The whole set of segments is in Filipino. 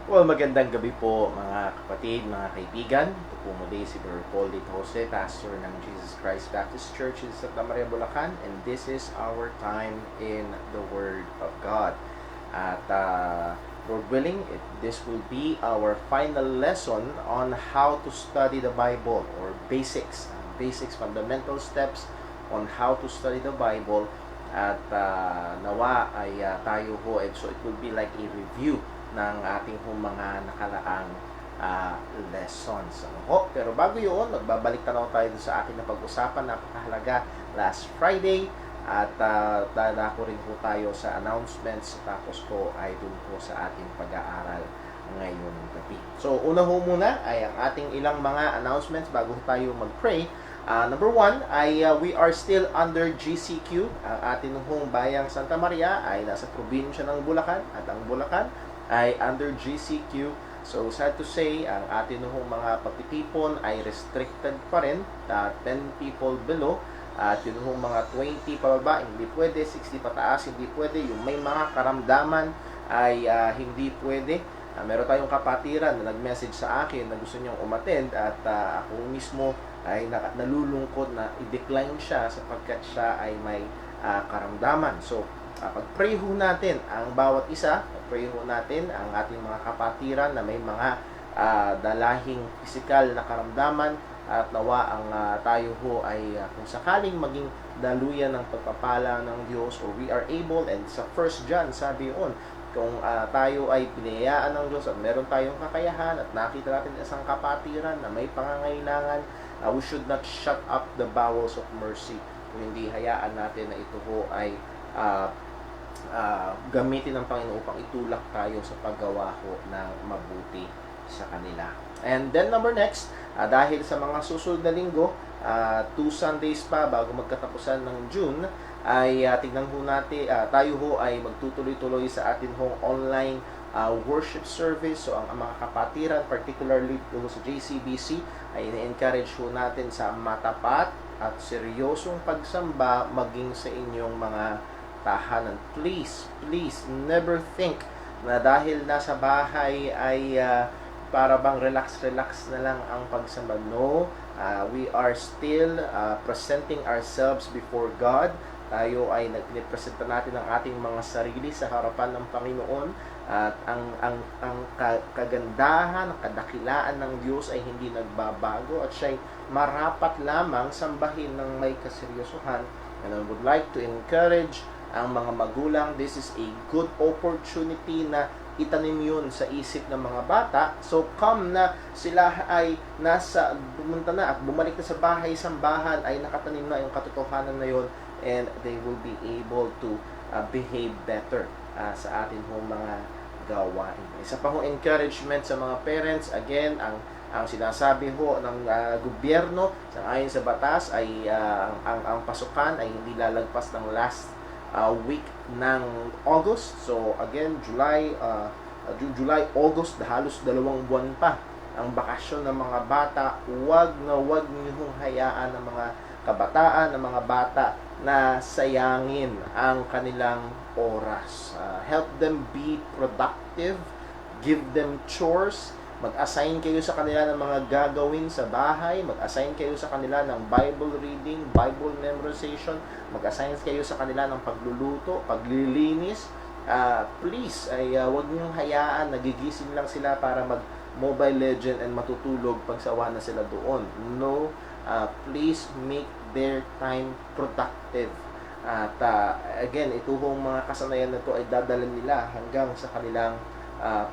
Well, magandang gabi po mga kapatid, mga kaibigan. Ito po muli si Brother Paul Dito Jose, pastor ng Jesus Christ Baptist Church in Santa Maria, Bulacan. And this is our time in the Word of God. At Lord willing, this will be our final lesson on how to study the Bible, or basics, fundamental steps on how to study the Bible. At nawa ay tayo ho, and so it will be like a review ng ating mga nakaraang lessons. Ano ho? Pero bago yun, magbabalik tanaw tayo sa ating napag-usapan, napakahalaga last Friday. At dadako rin po tayo sa announcements, tapos po ay dun po sa ating pag-aaral ngayong gabi. So, una ho muna ay ang ating ilang mga announcements bago tayo mag-pray. Number one ay we are still under GCQ. Ang ating hong bayang Santa Maria ay nasa probinsya ng Bulacan, at ang Bulacan ay under GCQ. So, sad to say, ang ating hong mga pagtitipon ay restricted pa rin, 10 people below. At yun hong mga 20 pababa, hindi pwede, 60 pataas, hindi pwede. Yung may mga karamdaman ay hindi pwede. Meron tayong kapatiran na nag-message sa akin na gusto niyang umattend, at ako mismo ay nalulungkot na i-decline siya sapagkat siya ay may karamdaman. So, pag-pray ho natin ang bawat isa, pag-pray ho natin ang ating mga kapatiran na may mga dalahing pisikal na karamdaman, at nawa ang tayo ho ay kung sakaling maging daluyan ng pagpapala ng Diyos, or we are able, and sa 1 John sabi yun, kung tayo ay pinayaan ng Diyos at meron tayong kakayahan at nakita natin isang kapatiran na may pangangailangan, we should not shut up the bowels of mercy. Kung hindi, hayaan natin na ito ho ay gamitin ng Panginoon upang itulak tayo sa paggawa ho ng mabuti sa kanila. And then number next, dahil sa mga susunod na linggo, 2 Sundays pa bago magkatapusan ng June, ay tignan ho natin, tayo ho ay magtutuloy-tuloy sa atin hong online worship service. So ang mga kapatiran, particularly sa JCBC, ay i-encourage ho natin sa matapat at seryosong pagsamba maging sa inyong mga tahanan. Please never think na dahil nasa bahay ay para bang relax na lang ang pagsamba. No, we are still presenting ourselves before God. Tayo ay nagpresenta natin ang ating mga sarili sa harapan ng Panginoon, at ang kagandahan, ang kadakilaan ng Diyos ay hindi nagbabago, at siya'y marapat lamang sambahin ng may kaseryosohan. And I would like to encourage ang mga magulang, this is a good opportunity na itanim yun sa isip ng mga bata. So, come na sila ay pumunta na at bumalik na sa bahay-sambahan, ay nakatanim na yung katotohanan na yun, and they will be able to behave better sa atin hong mga gawain. Isa pa hong encouragement sa mga parents, again, ang sinasabi ho ng gobyerno, ayon sa batas, ay ang pasukan ay hindi lalagpas ng last week ng August. So again, July, August, halos 2 buwan pa ang bakasyon ng mga bata. Huwag niyong hayaan ng mga kabataan, ng mga bata na sayangin ang kanilang oras. Help them be productive, give them chores, mag-assign kayo sa kanila ng mga gagawin sa bahay, mag-assign kayo sa kanila ng Bible reading, Bible memorization, mag-assign kayo sa kanila ng pagluluto, paglilinis. Please, ay huwag niyong hayaan, nagigising lang sila para mag-Mobile Legend and matutulog pag sawa na sila doon. No, please make their time productive. At again, ito hong mga kasanayan na ito ay dadala nila hanggang sa kanilang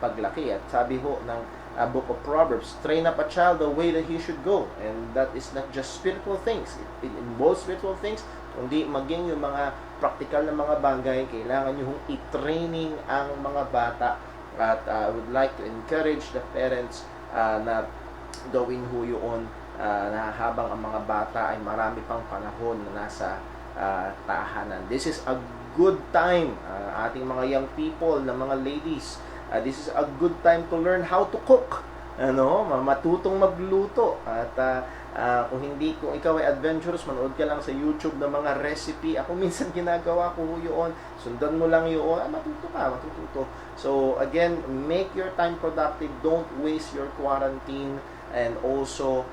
paglaki. At sabi ho ng Book of Proverbs, train up a child the way that he should go. And that is not just spiritual things. It involves spiritual things, kundi maging yung mga practical na mga bagay, kailangan nyo hong i-training ang mga bata. At I would like to encourage the parents na gawin ho yun, na habang ang mga bata ay marami pang panahon na nasa tahanan. This is a good time, ating mga young people, na mga ladies, this is a good time to learn how to cook. Matutong magluto. At Kung ikaw ay adventurous, manood ka lang sa YouTube ng mga recipe. Ako minsan ginagawa ko yun. Sundan mo lang yun. Matututo. So, again, make your time productive. Don't waste your quarantine. And also,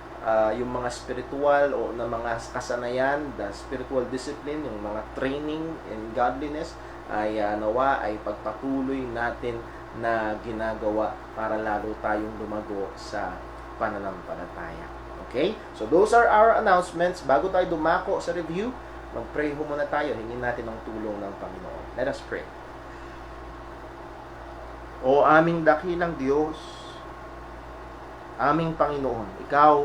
yung mga spiritual o na mga kasanayan, the spiritual discipline, yung mga training in godliness, ay nawa ay pagpatuloy natin na ginagawa para lalo tayong lumago sa pananampalataya. Okay? So, those are our announcements. Bago tayo dumako sa review, mag-pray muna tayo. Hingin natin ang tulong ng Panginoon. Let us pray. O aming dakilang Diyos, aming Panginoon, Ikaw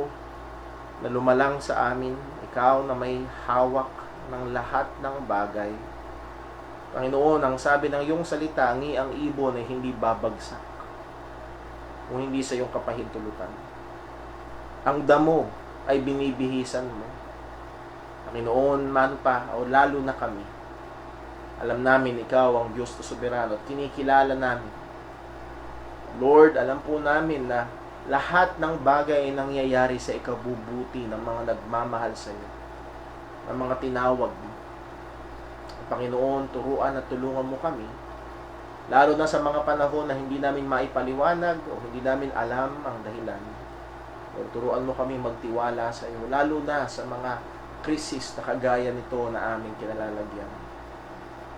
na lumalang sa amin, Ikaw na may hawak ng lahat ng bagay. Panginoon, ang sabi ng iyong salita, ang ibon ay hindi babagsak kung hindi sa iyong kapahintulutan. Ang damo ay binibihisan mo. Panginoon, man pa, o lalo na kami, alam namin Ikaw ang Diyos na soberano at kinikilala namin. Lord, alam po namin na lahat ng bagay ay nangyayari sa ikabubuti ng mga nagmamahal sa iyo, ng mga tinawag mo. Panginoon, turuan at tulungan mo kami, lalo na sa mga panahon na hindi namin maipaliwanag o hindi namin alam ang dahilan. Lord, turuan mo kami magtiwala sa iyo, lalo na sa mga krisis na kagaya nito na aming kinalalagyan.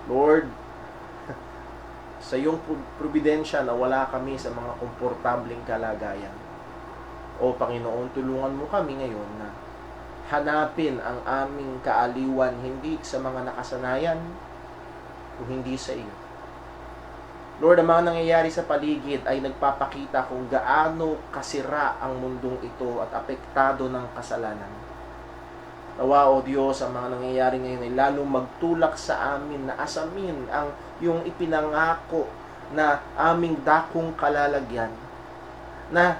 Lord, sa iyong providensya na wala kami sa mga komportableng kalagayan. O Panginoon, tulungan mo kami ngayon na hanapin ang aming kaaliwan hindi sa mga nakasanayan o hindi sa iyo. Lord, ang mga nangyayari sa paligid ay nagpapakita kung gaano kasira ang mundong ito at apektado ng kasalanan. Nawa, O Diyos, ang mga nangyayari ngayon ay lalong magtulak sa amin na asamin ang yung ipinangako na aming dakong kalalagyan. Na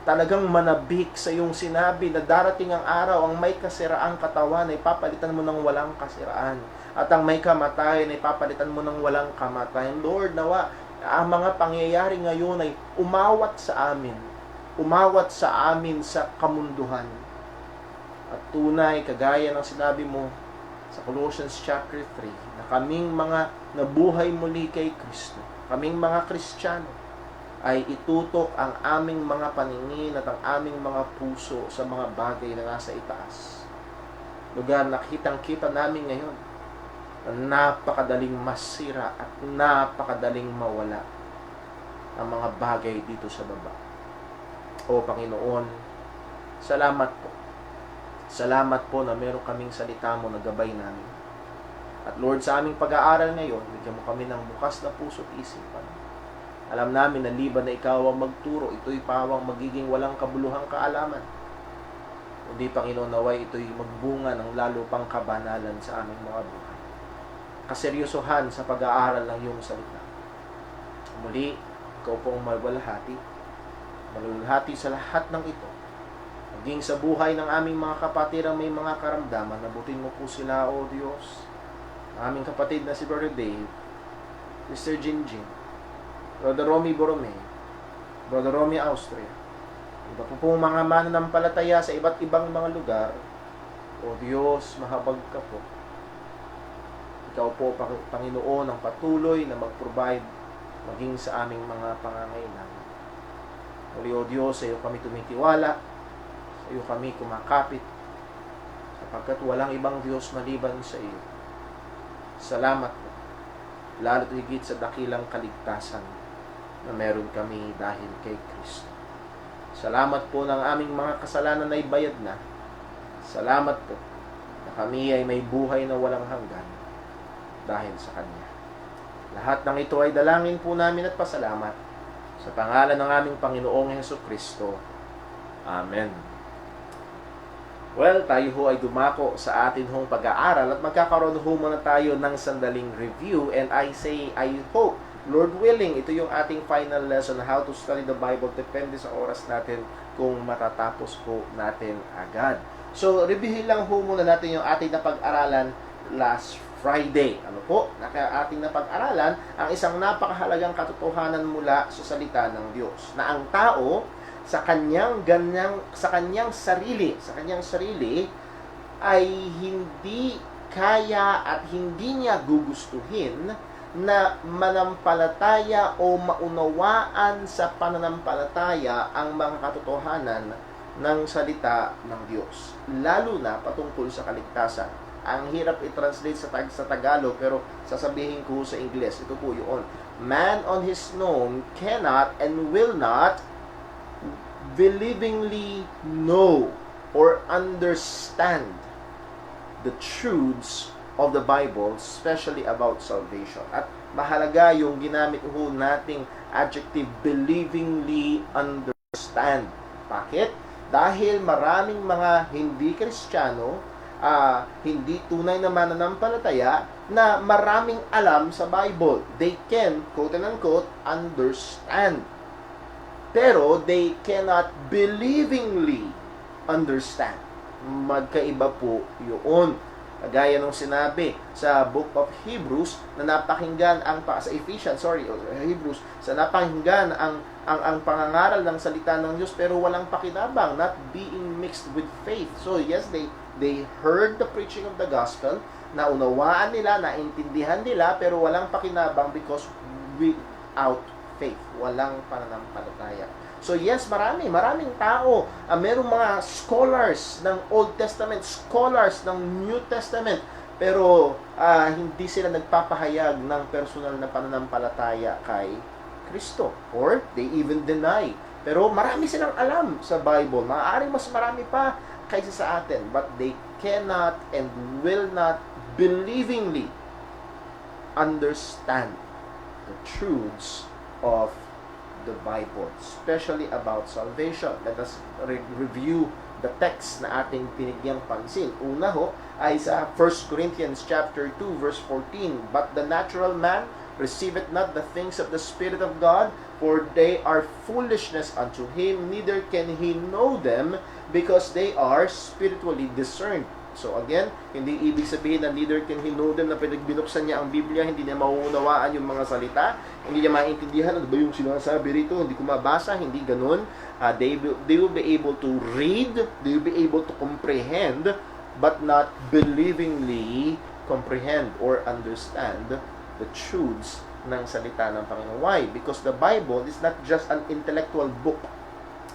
talagang manabik sa iyong sinabi na darating ang araw ang may kasiraang katawan ay papalitan mo ng walang kasiraan. At ang may kamatayan ay papalitan mo ng walang kamatayan. Lord, nawa, ang mga pangyayari ngayon ay umawat sa amin. Umawat sa amin sa kamunduhan. At tunay, kagaya ng sinabi mo sa Colossians chapter 3, na kaming mga nabuhay muli kay Kristo, kaming mga Kristiyano, ay itutok ang aming mga paningin at ang aming mga puso sa mga bagay na nasa itaas. Lugar na kitang-kita namin ngayon na napakadaling masira at napakadaling mawala ang mga bagay dito sa baba. O Panginoon, salamat po. Salamat po na meron kaming salita mo na gabay namin. At Lord, sa aming pag-aaral ngayon, bigyan mo kami ng bukas na puso at isipan. Alam namin na liban na ikaw ang magturo, ito'y pawang magiging walang kabuluhang kaalaman. Kundi Panginoon, naway ito'y magbunga ng lalo pang kabanalan sa aming mga buhay. Kaseryosohan sa pag-aaral ng iyong salita. Muli, ikaw pong malwalhati sa lahat ng ito. Maging sa buhay ng aming mga kapatid ang may mga karamdaman, nabutin mo po sila, O Diyos. Aming kapatid na si Brother Dave, Mr. Jinjin, Brother Romy Borome, Brother Romy Austria, iba po pong mga mananampalataya sa iba't ibang mga lugar. O Diyos, mahabag ka po. Ikaw po, Panginoon, ang patuloy na mag-provide maging sa aming mga pangangailangan. Muli, O Diyos, sa iyo kami tumitiwala, sa iyo kami kumakapit, sapagkat walang ibang Diyos maliban sa iyo. Salamat po, lalo't higit sa dakilang kaligtasan na meron kami dahil kay Kristo. Salamat po ng aming mga kasalanan na ibayad na. Salamat po na kami ay may buhay na walang hanggan dahil sa Kanya. Lahat ng ito ay dalangin po namin at pasalamat sa pangalan ng aming Panginoong Hesukristo. Amen. Well, tayo ho ay dumako sa atin hong pag-aaral at magkakaroon ho muna tayo ng sandaling review, and I hope, Lord willing, ito yung ating final lesson, how to study the Bible. Depende sa oras natin kung matatapos po natin agad. So, reviewin lang ho muna natin yung ating napag-aralan last Friday. Ano po? Ating napag-aralan ang isang napakahalagang katotohanan mula sa salita ng Diyos, na ang tao, sa kanyang sarili ay hindi kaya at hindi niya gugustuhin na manampalataya o maunawaan sa pananampalataya ang mga katotohanan ng salita ng Diyos, lalo na patungkol sa kaligtasan. Ang hirap i-translate sa Tagalog, pero sasabihin ko sa Ingles. Ito po yun. Man on his own cannot and will not believingly know or understand the truths of the Bible, especially about salvation. At mahalaga yung ginamit ho nating adjective, believingly understand. Bakit? Dahil maraming mga hindi Kristiyano, hindi tunay na mananampalataya, na maraming alam sa Bible. They can, quote and unquote, understand. Pero they cannot believingly understand. Magkaiba po yun. Gaya nung sinabi sa Book of Hebrews na napakinggan sa Hebrews, sa napakinggan ang pangangaral ng salita ng Diyos pero walang pakinabang, not being mixed with faith. So yes, they heard the preaching of the gospel, naunawaan nila, naintindihan nila, pero walang pakinabang because without faith, walang pananampalataya. So yes, maraming tao. Merong mga scholars ng Old Testament, scholars ng New Testament, pero hindi sila nagpapahayag ng personal na pananampalataya kay Kristo. Or they even deny. Pero marami silang alam sa Bible. Maaaring mas marami pa kaysa sa atin. But they cannot and will not believingly understand the truths of the Bible, especially about salvation. Let us review the text na ating pinigyang pansin. Una ho ay sa 1 Corinthians chapter 2 verse 14. But the natural man receiveth not the things of the Spirit of God, for they are foolishness unto him, neither can he know them, because they are spiritually discerned. So again, hindi ibig sabihin na neither can he know them, na pag binuksan niya ang Biblia, hindi niya mauunawaan yung mga salita, hindi niya maintindihan, ano ba yung sinasabi rito, hindi ko mabasa, hindi ganun. They will be able to read, they will be able to comprehend, but not believingly comprehend or understand the truths ng salita ng Panginoon. Why? Because the Bible is not just an intellectual book.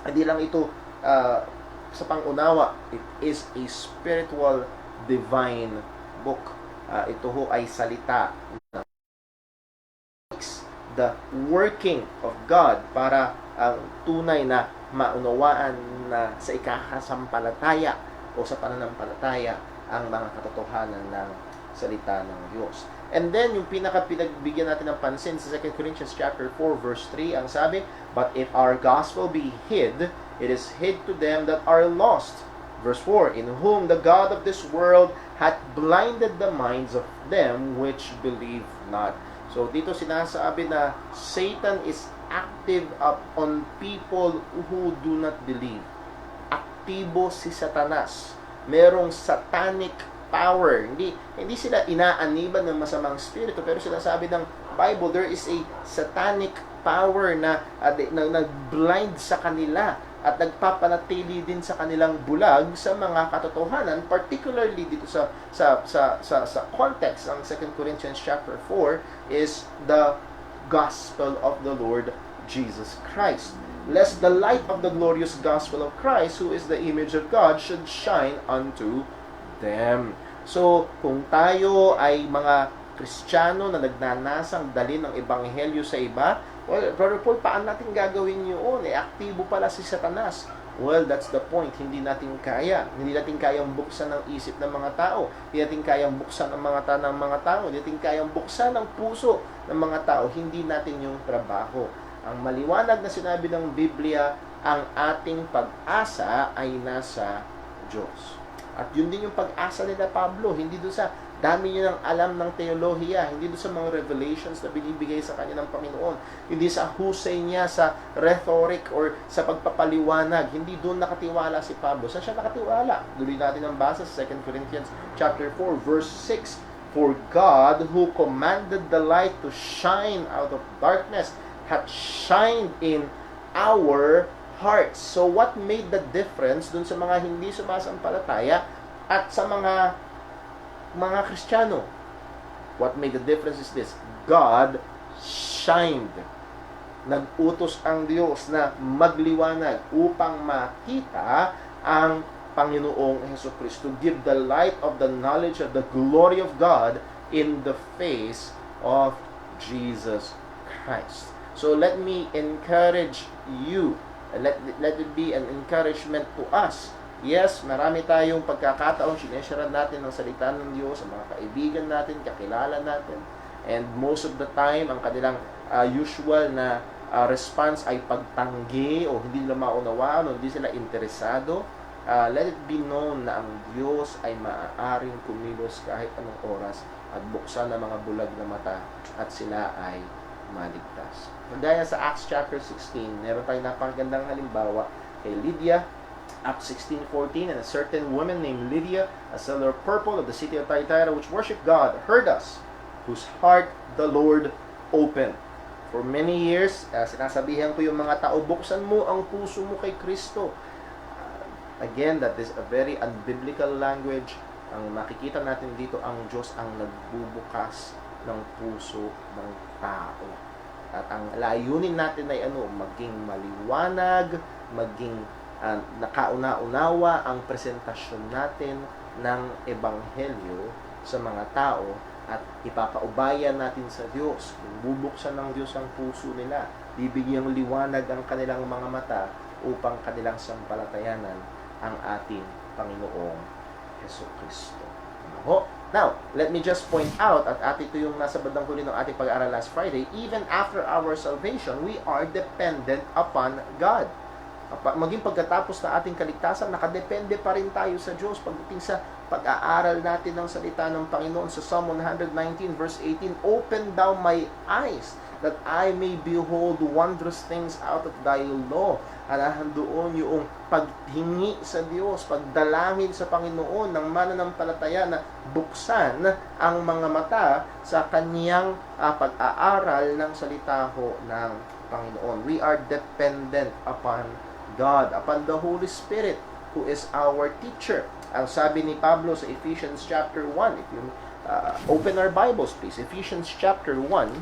Hindi lang ito sa pangunawa, it is a spiritual divine book. Ito ho ay salita na the working of God para ang tunay na maunawaan na sa ikakasampalataya o sa pananampalataya ang mga katotohanan ng salita ng Diyos. And then, yung pinaka-pinagbigyan natin ng pansin sa 2 Corinthians chapter 4 verse 3, ang sabi, but if our gospel be hid, it is hid to them that are lost. Verse 4, in whom the God of this world hath blinded the minds of them which believe not. So, dito sinasabi na Satan is active on people who do not believe. Aktibo si Satanas. Merong satanic power. Hindi sila inaaniban ng masamang spirito, pero sinasabi ng Bible, there is a satanic power na nag-blind sa kanila at nagpapanatili din sa kanilang bulag sa mga katotohanan, particularly dito sa context ng 2 Corinthians chapter 4 is the gospel of the Lord Jesus Christ. Lest the light of the glorious gospel of Christ, who is the image of God, should shine unto them. So, kung tayo ay mga Kristiyano na nagnanasang dalhin ng ebanghelyo sa iba, well, Brother Paul, paano natin gagawin yun? Aktibo pala si Satanas. Well, that's the point. Hindi natin kaya. Hindi natin kayang buksan ang isip ng mga tao. Hindi natin kayang buksan ang mga mata ng mga tao. Hindi natin kayang buksan ang puso ng mga tao. Hindi natin yung trabaho. Ang maliwanag na sinabi ng Biblia, ang ating pag-asa ay nasa Diyos. At yun din yung pag-asa nila Pablo, hindi doon sa dami niya ng alam ng teolohiya, hindi doon sa mga revelations na binibigay sa kanya ng Panginoon, hindi sa husay niya sa rhetoric or sa pagpapaliwanag, hindi doon nakatiwala si Pablo. Saan siya nakatiwala? Tuloy natin ang basa sa 2 Corinthians chapter 4 verse 6. For God, who commanded the light to shine out of darkness, hath shined in our hearts. So what made the difference dun sa mga hindi sumasampalataya at sa mga Kristiyano? What made the difference is this: God shined. Nag-utos ang Diyos na magliwanag upang makita ang Panginoong Hesukristo. Give the light of the knowledge of the glory of God in the face of Jesus Christ. So let me encourage you. Let it be an encouragement to us. Yes, marami tayong pagkakataon, sineshare natin ng salita ng Diyos sa mga kaibigan natin, kakilala natin. And most of the time, ang kanilang usual na response ay pagtanggi o hindi nila maunawaan o hindi sila interesado. Let it be known na ang Diyos ay maaaring kumilos kahit anong oras at buksan ang mga bulag na mata at sila ay maligtas. Gaya sa Acts chapter 16, meron tayong napakagandang halimbawa kay Lydia. Acts 16:14, and a certain woman named Lydia, a seller of purple of the city of Thyatira, which worshiped God, heard us, whose heart the Lord opened. For many years, sinasabihan ko yung mga tao, buksan mo ang puso mo kay Kristo. Again, that is a very unbiblical language. Ang makikita natin dito, ang Diyos ang nagbubukas ng puso ng tao. At ang layunin natin ay maging maliwanag, maging nakauna-unawa ang presentasyon natin ng Ebanghelyo sa mga tao at ipapaubayan natin sa Diyos. Kung bubuksan ng Diyos ang puso nila, bibigyang liwanag ang kanilang mga mata upang kanilang sampalatayanan ang ating Panginoong Hesukristo. Now, let me just point out, at ito yung nasa bandang huli ng ating pag-aaral last Friday, even after our salvation, we are dependent upon God. Maging pagkatapos na ating kaligtasan, nakadepende pa rin tayo sa Diyos pagdating sa pag-aaral natin ng salita ng Panginoon sa Psalm 119 verse 18, "Open thou my eyes, that I may behold wondrous things out of thy law." Anahan doon yung paghingi sa Diyos, pagdalangin sa Panginoon ng mananampalataya na buksan ang mga mata sa kanyang pag-aaral ng salita ho ng Panginoon. We are dependent upon God, upon the Holy Spirit, who is our teacher. Ang sabi ni Pablo sa Ephesians chapter 1, if you open our Bibles please, Ephesians chapter 1,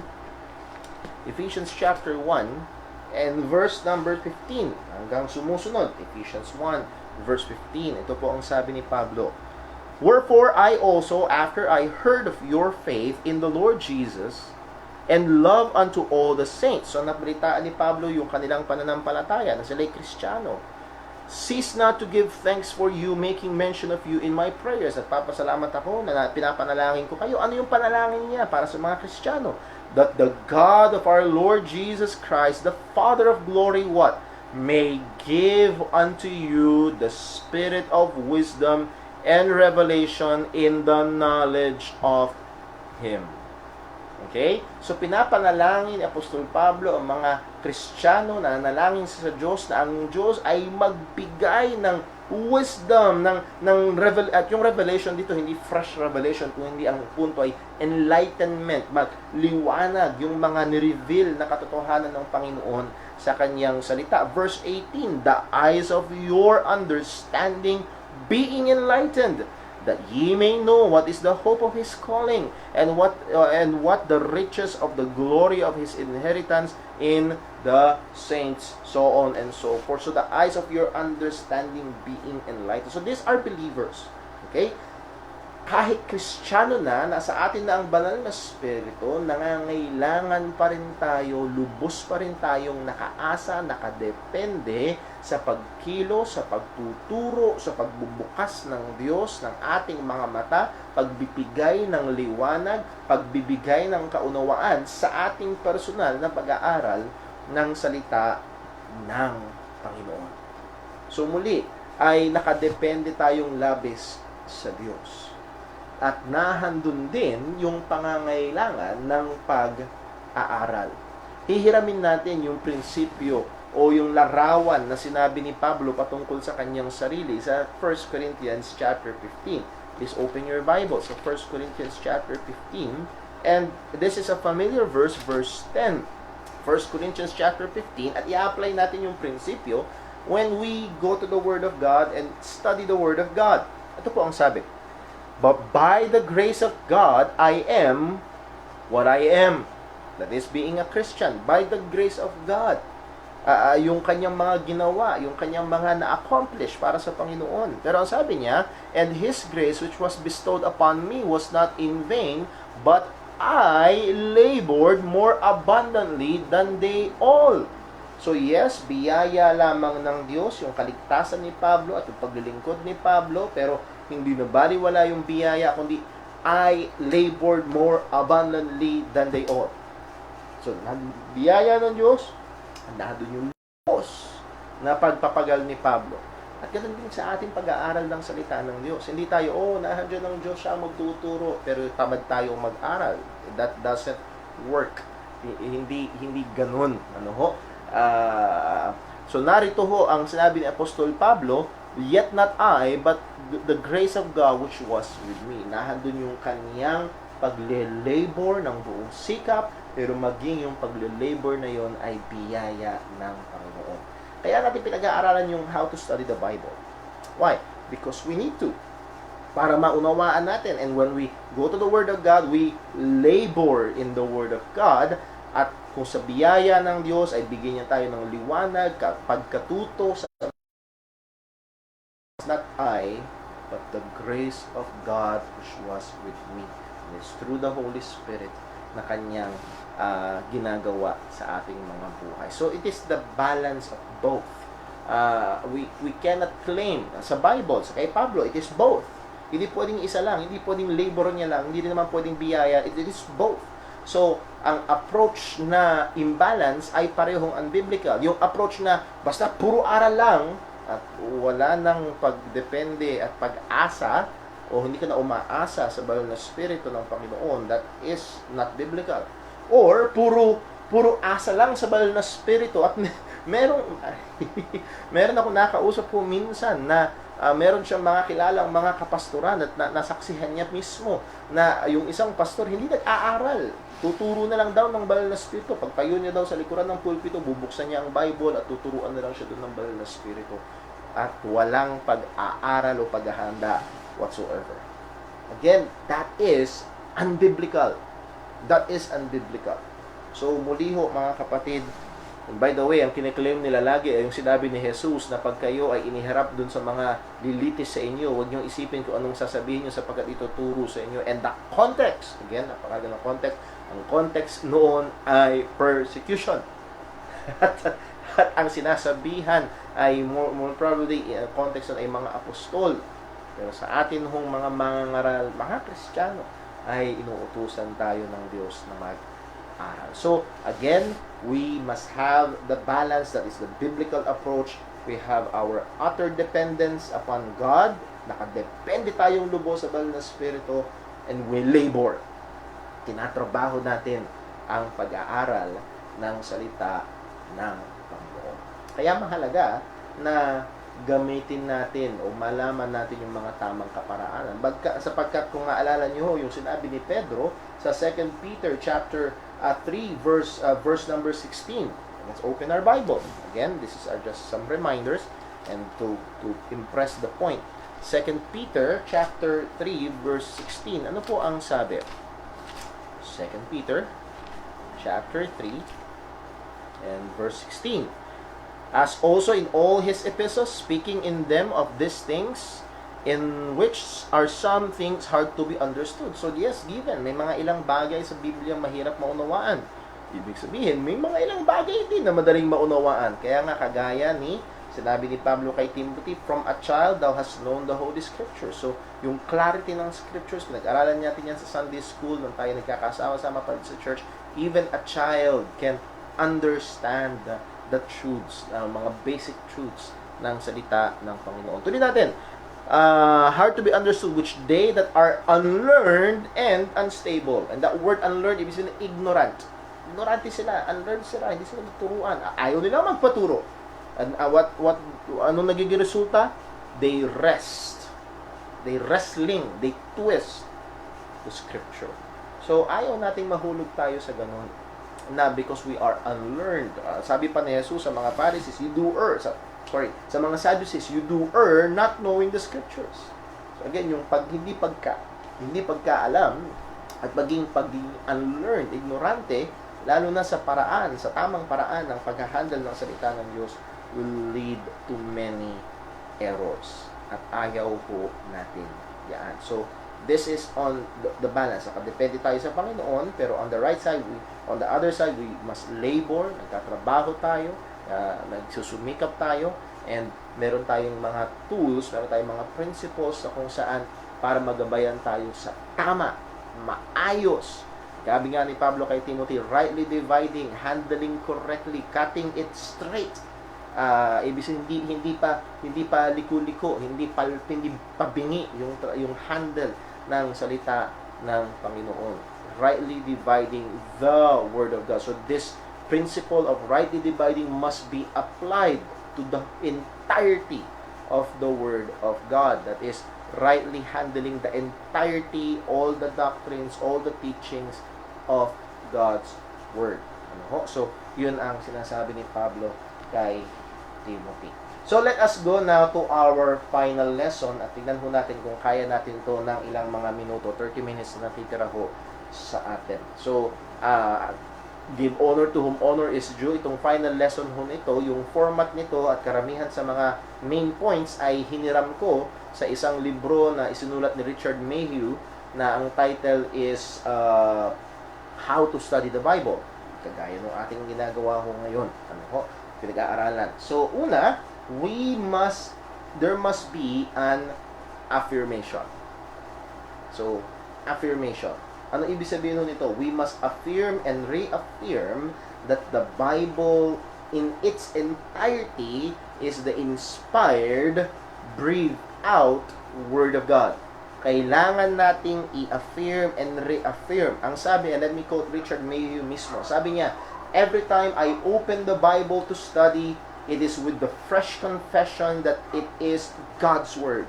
and verse number 15, hanggang sumusunod, Ephesians 1, verse 15, ito po ang sabi ni Pablo, "Wherefore I also, after I heard of your faith in the Lord Jesus, and love unto all the saints." So nabalitaan ni Pablo yung kanilang pananampalataya na sila'y Kristiyano. "Cease not to give thanks for you, making mention of you in my prayers." At papasalamat ako na pinapanalangin ko kayo. Ano yung panalangin niya para sa mga Kristiyano? "That the God of our Lord Jesus Christ, the Father of glory," what? "May give unto you the spirit of wisdom and revelation in the knowledge of Him." Okay? So, pinapanalangin ni Apostol Pablo ang mga Kristiyano na nanalangin sa Diyos na ang Diyos ay magbigay ng wisdom, at yung revelation dito, hindi fresh revelation, kung hindi ang punto ay enlightenment, magliwanag yung mga nireveal na katotohanan ng Panginoon sa kanyang salita. Verse 18, "The eyes of your understanding being enlightened, that ye may know what is the hope of his calling, and what the riches of the glory of his inheritance in the saints," so on and so forth. So the eyes of your understanding being enlightened. So these are believers. Okay? Kahit Kristiyano na, nasa atin na ang banal na Espiritu, nangangailangan pa rin tayo, lubos pa rin tayong nakaasa, nakadepende sa pagkilo, sa pagtuturo, sa pagbubukas ng Diyos ng ating mga mata, pagbibigay ng liwanag, pagbibigay ng kaunawaan sa ating personal na pag-aaral ng salita ng Panginoon. So muli, ay nakadepende tayong labis sa Diyos. At nahandun din yung pangangailangan ng pag-aaral. Hihiramin natin yung prinsipyo o yung larawan na sinabi ni Pablo patungkol sa kanyang sarili sa 1 Corinthians chapter 15. Please open your Bible sa 1 Corinthians chapter 15. And this is a familiar verse 10. 1 Corinthians chapter 15, at i-apply natin yung prinsipyo when we go to the Word of God and study the Word of God. Ito po ang sabi, but by the grace of God, I am what I am. That is being a Christian. By the grace of God. Yung kanyang mga ginawa, yung kanyang mga na-accomplish para sa Panginoon. Pero ang sabi niya, and His grace which was bestowed upon me was not in vain, but I labored more abundantly than they all. So yes, biyaya lamang ng Diyos, yung kaligtasan ni Pablo at yung paglilingkod ni Pablo, pero hindi na baliwala yung biyaya, kundi I labored more abundantly than they all. So, biyaya ng Diyos, nandun yung Diyos na pagpapagal ni Pablo. At ganun din sa ating pag-aaral ng salita ng Diyos. Hindi tayo, nahandyan ng Diyos siya magtuturo, pero tamad tayong mag-aral. That doesn't work. Hindi ganun. So narito ho ang sinabi ni Apostol Pablo, yet not I, but the grace of God which was with me. Nahandun yung kaniyang pagle-labor ng buong sikap, pero maging yung pagle-labor na yon ay biyaya ng Panginoon. Kaya natin pinag-aaralan yung how to study the Bible. Why? Because we need to. Para maunawaan natin. And when we go to the Word of God, we labor in the Word of God. At kung sa biyaya ng Diyos ay bigyan niya tayo ng liwanag, pagkatuto sa not I, but the grace of God which was with me. And it's through the Holy Spirit na kanyang ginagawa sa ating mga buhay. So it is the balance of both. We cannot claim sa Bible, sa kay Pablo, it is both. Hindi pwedeng isa lang, hindi pwedeng labor niya lang, hindi naman pwedeng biyaya, it is both. So, ang approach na imbalance ay parehong unbiblical. Yung approach na basta puro aral lang at wala nang pagdepende at pag-asa o hindi ka na umaasa sa banal na Espiritu ng Panginoon, that is not biblical. Or puro asa lang sa banal na Espiritu at meron ako nakausap po minsan na meron siyang mga kilalang mga kapastoran at nasaksihan niya mismo na yung isang pastor hindi nag-aaral. Tuturo na lang daw ng banal na Espiritu. Pagtayo niya daw sa likuran ng pulpito, bubuksan niya ang Bible at tuturuan na lang siya doon ng banal na Espiritu. At walang pag-aaral o paghahanda whatsoever. Again, that is unbiblical. That is unbiblical. So, muli ho, mga kapatid, and by the way, ang kiniklaim nila lagi ay yung sinabi ni Jesus na pag kayo ay iniharap dun sa mga lilitis sa inyo, huwag niyong isipin kung anong sasabihin niyo sapagkat ito turo sa inyo. And the context, again, napakaganda ng context, ang context noon ay persecution. At ang sinasabihan ay more probably, context ay mga apostol. Pero sa atin hong mga mangangaral, mga Kristiyano, ay inuutusan tayo ng Diyos na mag-aral. So, again, we must have the balance, that is the biblical approach. We have our utter dependence upon God. Nakadepende tayong lubos sa banal na Espiritu, and we labor. Tinatrabaho natin ang pag-aaral ng salita ng Panginoon. Kaya mahalaga na gamitin natin o malaman natin yung mga tamang kaparaanan. Sapagkat kung naalala niyo yung sinabi ni Pedro sa 2 Peter chapter 3 verse number 16. Let's open our Bible. Again, this is just some reminders and to impress the point. 2 Peter chapter 3 verse 16. Ano po ang sabi? 2 Peter chapter 3 and verse 16. As also in all his epistles, speaking in them of these things, in which are some things hard to be understood. So yes, given, may mga ilang bagay sa Biblia mahirap maunawaan. Ibig sabihin, may mga ilang bagay din na madaling maunawaan. Kaya nga, kagaya ni, sinabi ni Pablo kay Timothy, from a child thou hast known the Holy Scriptures. So, yung clarity ng Scriptures, pinag-aralan natin yan sa Sunday School, nung tayo nagkakasama-sama pa sa church, even a child can understand the truths, mga basic truths ng salita ng Panginoon. Tuloy natin, hard to be understood, which they that are unlearned and unstable. And that word unlearned, ibig sabihin ignorant. Ignorante sila, unlearned sila, hindi sila tuturuan. Ayaw nila magpaturo. And anong nagiging resulta? They rest. They wrestling, they twist the Scripture. So, ayaw nating mahulog tayo sa ganun. na because we are unlearned. Sabi pa ni Jesus sa mga Pharisees, you do err. Sa mga Sadducees, you do err not knowing the scriptures. So again, yung hindi pagkaalam at pagiging unlearned, ignorante, lalo na sa tamang paraan ng pag-handle ng salita ng Diyos will lead to many errors. At ayaw po natin yan. So, this is on the balance. Nakadepende tayo sa Panginoon, pero on the other side, we must labor, nagtatrabaho tayo, nagsusumikap tayo, and meron tayong mga tools, meron tayong mga principles na kung saan para magabayan tayo sa tama, maayos. Gabi nga ni Pablo kay Timothy, rightly dividing, handling correctly, cutting it straight. Ibig sabihin, hindi pa liko-liko, hindi pa bingi yung handle ng salita ng Panginoon. Rightly dividing the Word of God. So this principle of rightly dividing must be applied to the entirety of the Word of God. That is, rightly handling the entirety, all the doctrines, all the teachings of God's Word. So, yun ang sinasabi ni Pablo kay Timothy. So, let us go now to our final lesson at tignan ho natin kung kaya natin to ng ilang mga minuto, 30 minutes na natitira ho sa atin. So, give honor to whom honor is due. Itong final lesson ho nito, yung format nito at karamihan sa mga main points ay hiniram ko sa isang libro na isinulat ni Richard Mayhew na ang title is How to Study the Bible. Kagaya ng ating ginagawa ho ngayon. Pinag-aaralan. So, una, there must be an affirmation. So, affirmation. Ano ibig sabihin nito? We must affirm and reaffirm that the Bible in its entirety is the inspired, breathed out Word of God. Kailangan nating i-affirm and reaffirm. Ang sabi, and let me quote Richard Mayhew mismo, sabi niya, every time I open the Bible to study, it is with the fresh confession that it is God's Word.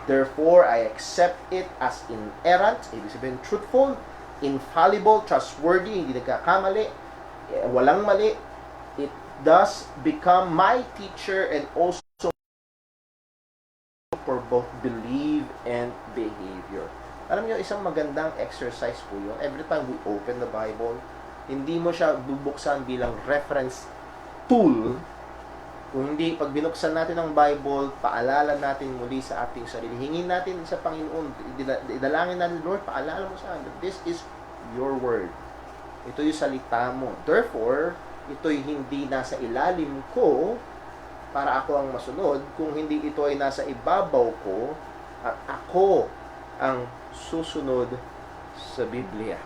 Therefore, I accept it as inerrant, ibig sabihin truthful, infallible, trustworthy, hindi nagkakamali, walang mali. It does become my teacher and also for both belief and behavior. Alam niyo, isang magandang exercise po yun. Every time we open the Bible, hindi mo siya bubuksan bilang reference tool. Kung hindi, pag binuksan natin ang Bible, paalala natin muli sa ating sarili. Hingin natin sa Panginoon, idalangin natin, Lord, paalala mo sa akin, this is your word. Ito yung salita mo. Therefore, ito'y hindi nasa ilalim ko para ako ang masunod, kung hindi ito ay nasa ibabaw ko at ako ang susunod sa Biblia.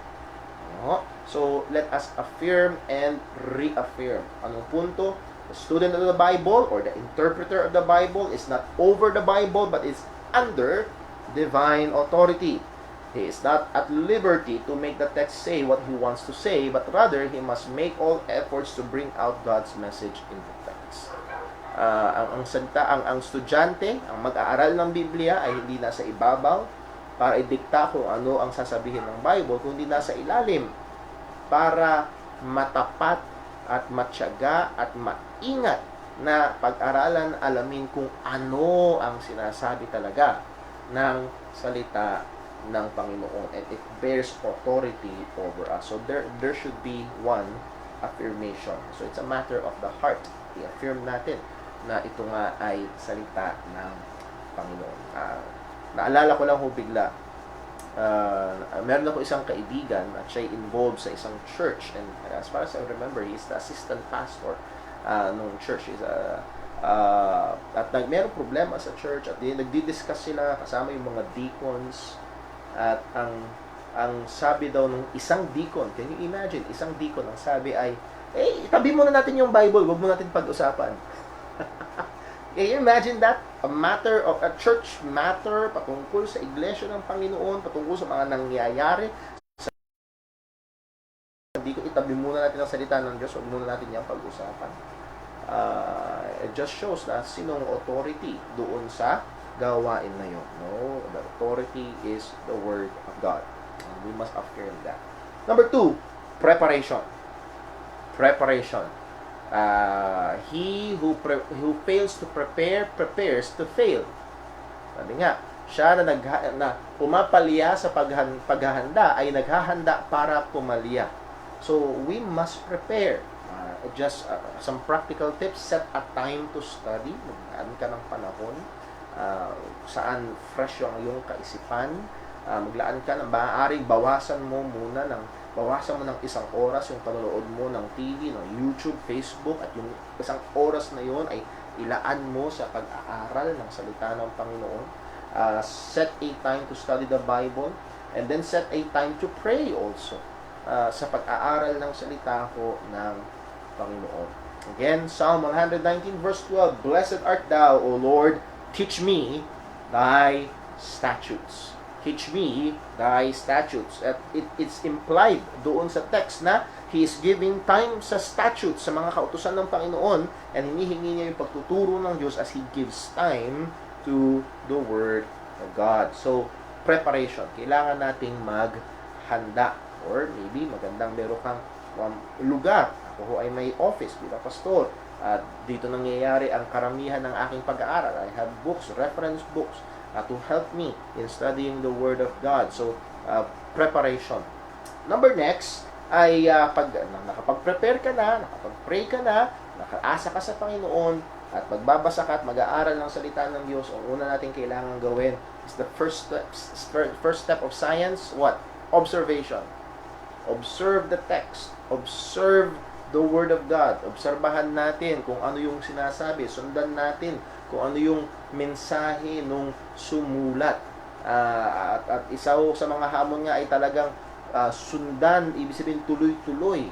So, let us affirm and reaffirm. Anong punto? The student of the Bible or the interpreter of the Bible is not over the Bible but is under divine authority. He is not at liberty to make the text say what he wants to say, but rather he must make all efforts to bring out God's message in the text. Ang estudyante, ang mag-aaral ng Biblia ay hindi nasa ibabaw para idikta kung ano ang sasabihin ng Bible, kundi nasa ilalim para matapat at matyaga at maingat na pag-aralan, alamin kung ano ang sinasabi talaga ng salita ng Panginoon, and it bears authority over us. So there should be one affirmation. So it's a matter of the heart. I-affirm natin na ito nga ay salita ng Panginoon. Naalala ko lang ho bigla, meron ako isang kaibigan at siya involved sa isang church, and as far as I remember, he is the assistant pastor nung church. At mayroong problema sa church at nagdi-discuss sila kasama yung mga deacons, at ang sabi daw nung isang deacon, can you imagine, isang deacon, ang sabi ay, itabi muna natin yung Bible, huwag mo natin pag-usapan. Can you imagine that? A church matter patungkol sa iglesia ng Panginoon, patungkol sa mga nangyayari. Hindi ko itabi muna natin ang salita ng Diyos, huwag muna natin yung pag-usapan. It just shows na sinong authority doon sa gawain na yun. No? The authority is the Word of God. And we must affirm that. Number 2, preparation. Preparation. He who fails to prepare, prepares to fail. Sabi nga, siya na pumapalya sa paghahanda ay naghahanda para pumalya. So, we must prepare. Just some practical tips. Set a time to study. Maglaan ka ng panahon. Saan fresh yung iyong kaisipan. Maglaan ka ng maaaring bawasan mo ng 1 oras yung panonood mo ng TV, ng YouTube, Facebook, at yung 1 oras na yon ay ilaan mo sa pag-aaral ng salita ng Panginoon. Set a time to study the Bible, and then set a time to pray also sa pag-aaral ng salita ko ng Panginoon. Again, Psalm 119 verse 12, Blessed art thou, O Lord, teach me thy statutes. Teach me thy statutes. At it's implied doon sa text na he is giving time sa statutes, sa mga kautusan ng Panginoon, and hinihingi niya yung pagtuturo ng Diyos as he gives time to the Word of God. So, preparation. Kailangan nating maghanda. Or maybe magandang meron kang lugar. Ako ho ay may office bilang pastor. At dito nangyayari ang karamihan ng aking pag-aaral. I have books, reference books, to help me in studying the Word of God. So, preparation. Number next ay pag nakapag-prepare ka na, nakapag-pray ka na, nakaasa ka sa Panginoon, at magbabasa ka at mag-aaral ng salita ng Diyos, ang una natin kailangan gawin is the first step of science, what? Observation. Observe the text. Observe the Word of God. Obserbahan natin kung ano yung sinasabi. Sundan natin kung ano yung mensahe nung sumulat. At isa sa mga hamon nga ay talagang sundan, ibig sabihin tuloy-tuloy.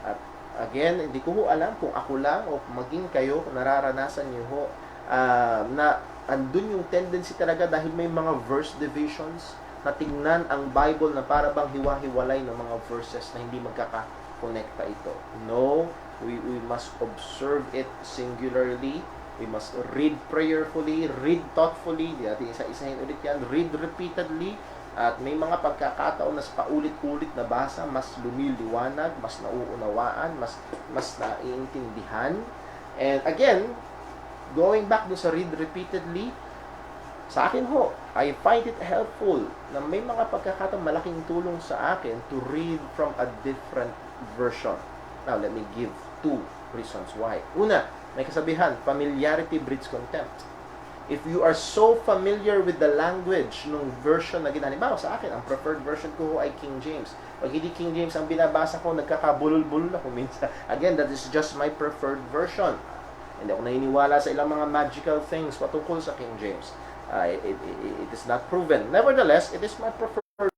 At again, hindi ko alam kung ako lang o maging kayo, nararanasan niyo ho, na andun yung tendency talaga dahil may mga verse divisions na tingnan ang Bible na para bang hiwa-hiwalay ng mga verses na hindi magkaka-connecta ito. No, we must observe it singularly. We must read prayerfully, read thoughtfully. Di natin isa-isahin ulit yan. Read repeatedly. At may mga pagkakataon na sa paulit-ulit na basa, mas lumiliwanag, mas nauunawaan, mas naiintindihan. And again, going back to sa read repeatedly, sa akin ho, I find it helpful na may mga pagkakataon malaking tulong sa akin to read from a different version. Now, let me give 2 reasons why. Una, may kasabihan, familiarity breeds contempt. If you are so familiar with the language ng version na ginhalimbawa sa akin, ang preferred version ko ho ay King James. Pag hindi King James ang binabasa ko, nagkakabulol-bulol ako minsan. Again, that is just my preferred version. Hindi ako naniniwala sa ilang mga magical things patungkol sa King James. It is not proven. Nevertheless, it is my preferred.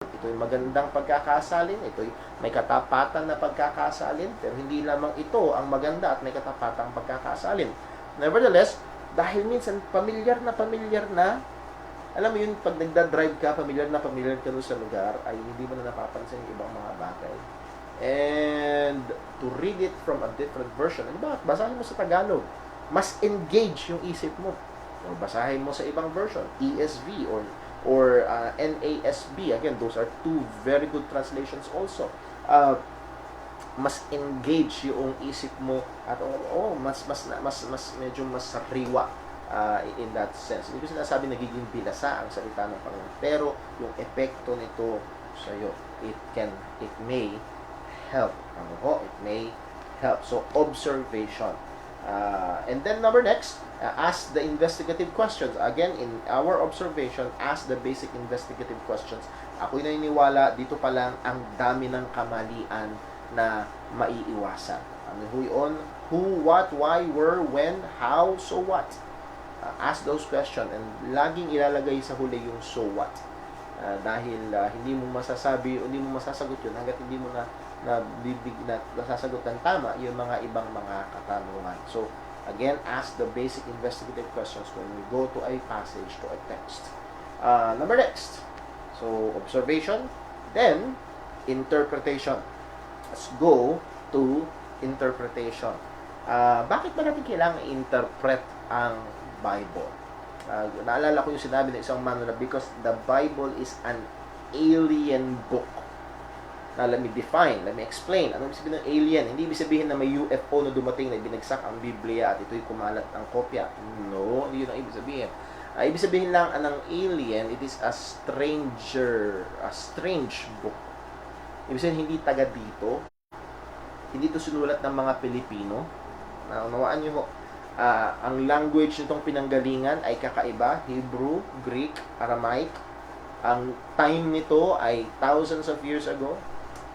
Ito'y magandang pagkakasalin. Ito'y may katapatan na pagkakasalin. Pero hindi lamang ito ang maganda at may katapatang pagkakasalin. Nevertheless, dahil minsan pamilyar na, alam mo yun, pag nagda-drive ka, pamilyar ka doon sa lugar, ay hindi mo na napapansin yung ibang mga bagay. And to read it from a different version, ano ba? Basahin mo sa Tagalog. Mas engage yung isip mo. Or basahin mo sa ibang version, ESV or NASB. Again, those are 2 very good translations also. Mas engage yung isip mo at mas medyo mas sariwa in that sense. Hindi ko sinasabi nagiging bilasa ang salita ng Panginoon, pero yung epekto nito sa iyo, it may help. It may help. So, observation. And then next, ask the investigative questions. Again, in our observation, ask the basic investigative questions. Ako'y naniniwala, dito pa lang ang dami ng kamalian na maiiwasan. Ano yun? Who, what, why, where, when, how, so what? Ask those questions and laging ilalagay sa huli yung so what. Dahil hindi mo masasagot yun hanggat hindi mo nasasagot ng tama yung mga ibang mga katanungan. So, again, ask the basic investigative questions when we go to a passage, to a text. Number next. So, observation. Then, interpretation. Let's go to interpretation. Bakit ba natin kailangan interpret ang Bible? Naalala ko yung sinabi ng isang man na because the Bible is an alien book. Now, let me define, let me explain. Ano ibig sabihin ng alien? Hindi ibig sabihin na may UFO na dumating na binagsak ang Biblia at ito'y kumalat ng kopya. No, hindi yun ang ibig sabihin. Ibig sabihin lang ng alien, it is a strange book. Ibig sabihin, hindi taga dito. Hindi ito sinulat ng mga Pilipino. Naunawaan nyo ho. Ang language nitong pinanggalingan ay kakaiba, Hebrew, Greek, Aramaic. Ang time nito ay thousands of years ago.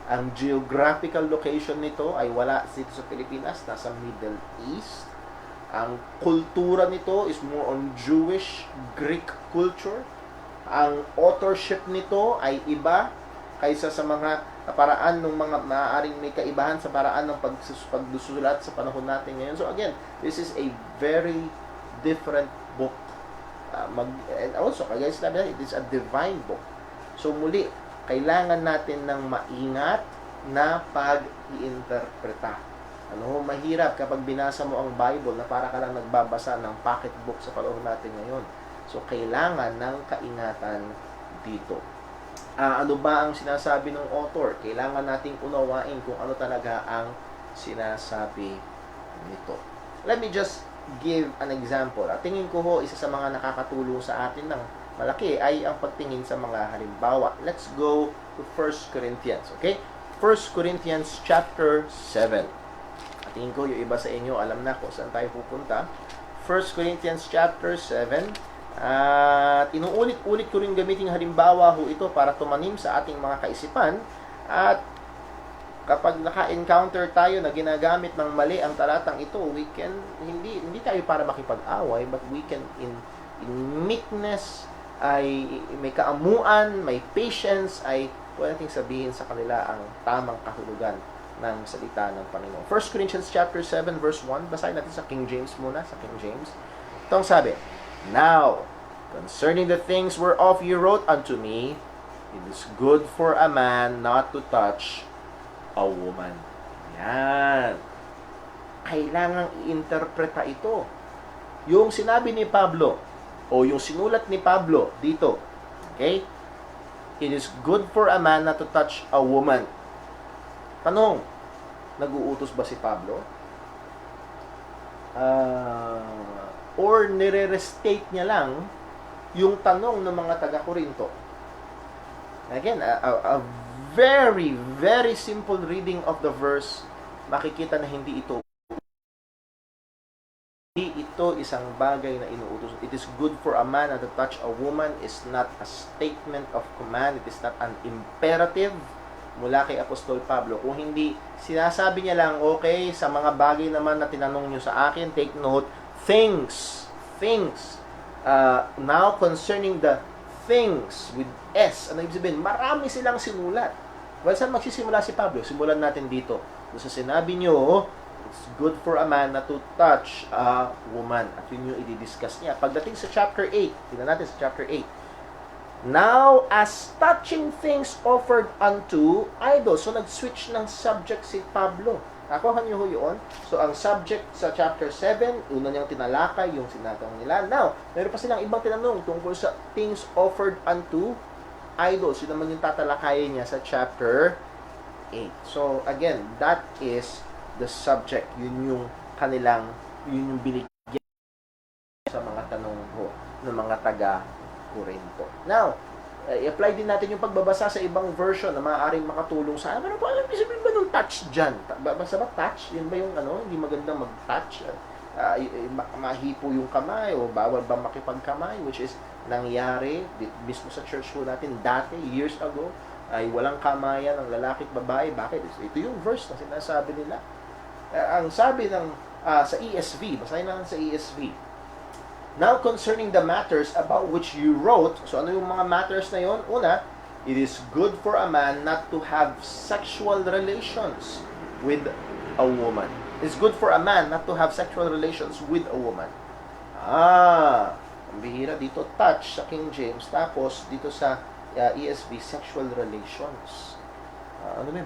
Ang geographical location nito ay wala dito sa Pilipinas, nasa Middle East. Ang kultura nito is more on Jewish, Greek culture. Ang authorship nito ay iba kaysa sa mga paraan ng mga maaaring may kaibahan sa paraan ng pagsusulat sa panahon natin ngayon. So again, this is a very different book. And also, kagaya sinabi natin, it is a divine book. So muli, kailangan natin ng maingat na pag-iinterpreta. Mahirap kapag binasa mo ang Bible na para ka lang nagbabasa ng pocketbook sa panahon natin ngayon. So, kailangan ng kaingatan dito. Ano ba ang sinasabi ng author? Kailangan nating unawain kung ano talaga ang sinasabi nito. Let me just give an example. Tingin ko ho, isa sa mga nakakatulong sa atin ng malaki ay ang pagtingin sa mga halimbawa. Let's go to 1 Corinthians. Okay? 1 Corinthians chapter 7. Tingin ko yung iba sa inyo alam na kung saan tayo pupunta. 1 Corinthians chapter 7. At inuulit-ulit ko rin gamitin halimbawa ho ito para tumanim sa ating mga kaisipan. At kapag naka-encounter tayo na ginagamit ng mali ang talatang ito, we can, hindi tayo para makipag-away, but we can in meekness, ay may kaamuan, may patience, ay pwede nating sabihin sa kanila ang tamang kahulugan ng salita ng Panginoon. 1 Corinthians chapter 7 verse 1, basahin natin sa King James muna, sa King James. Ito ang sabi, "Now, concerning the things whereof you wrote unto me, it is good for a man not to touch a woman." Yan. Kailangang i-interpreta ito. Yung sinabi ni Pablo, o yung sinulat ni Pablo dito, okay? It is good for a man not to touch a woman. Tanong, nag-uutos ba si Pablo? Or nire-restate niya lang yung tanong ng mga taga-Korinto? Again, a very, very simple reading of the verse, makikita na hindi ito isang bagay na inuutos. It is good for a man not to touch a woman is not a statement of command. It is not an imperative mula kay Apostol Pablo. Kung hindi, sinasabi niya lang, okay, sa mga bagay naman na tinanong niyo sa akin, take note, things. Now, concerning the things with S, ano ibig sabihin? Marami silang sinulat. Well, saan magsisimula si Pablo? Simulan natin dito. Sa sinabi niyo, it's good for a man not to touch a woman. At yun yung i-discuss niya. Pagdating sa chapter 8, tingnan natin sa chapter 8. Now, as touching things offered unto idols. So, nag-switch ng subject si Pablo. Nakuha niyo ho yun? So, ang subject sa chapter 7, una niyang tinalakay, yung sinatanong nila. Now, meron pa silang ibang tinanong tungkol sa things offered unto idols. Yun naman yung tatalakayin niya sa chapter 8. So, again, that is the subject. Yun yung binigyan sa mga tanong ho ng mga taga-Korinto. Now, i-apply din natin yung pagbabasa sa ibang version na maaaring makatulong sa ano po, alam niyo sabihin ba nung touch dyan? Basta ba touch? Yun ba yung hindi magandang mag-touch? Mahipo yung kamay o bawal ba makipagkamay? Which is nangyari mismo sa church po natin dati, years ago, ay walang kamayan ng lalaki at babae. Bakit? Ito yung verse na sinasabi nila. Ang sabi ng sa ESV, basahin natin sa ESV. Now concerning the matters about which you wrote, so ano yung mga matters na yon? Una, it is good for a man not to have sexual relations with a woman. It's good for a man not to have sexual relations with a woman. Ang bihira dito, touch sa King James, tapos dito sa ESV, sexual relations.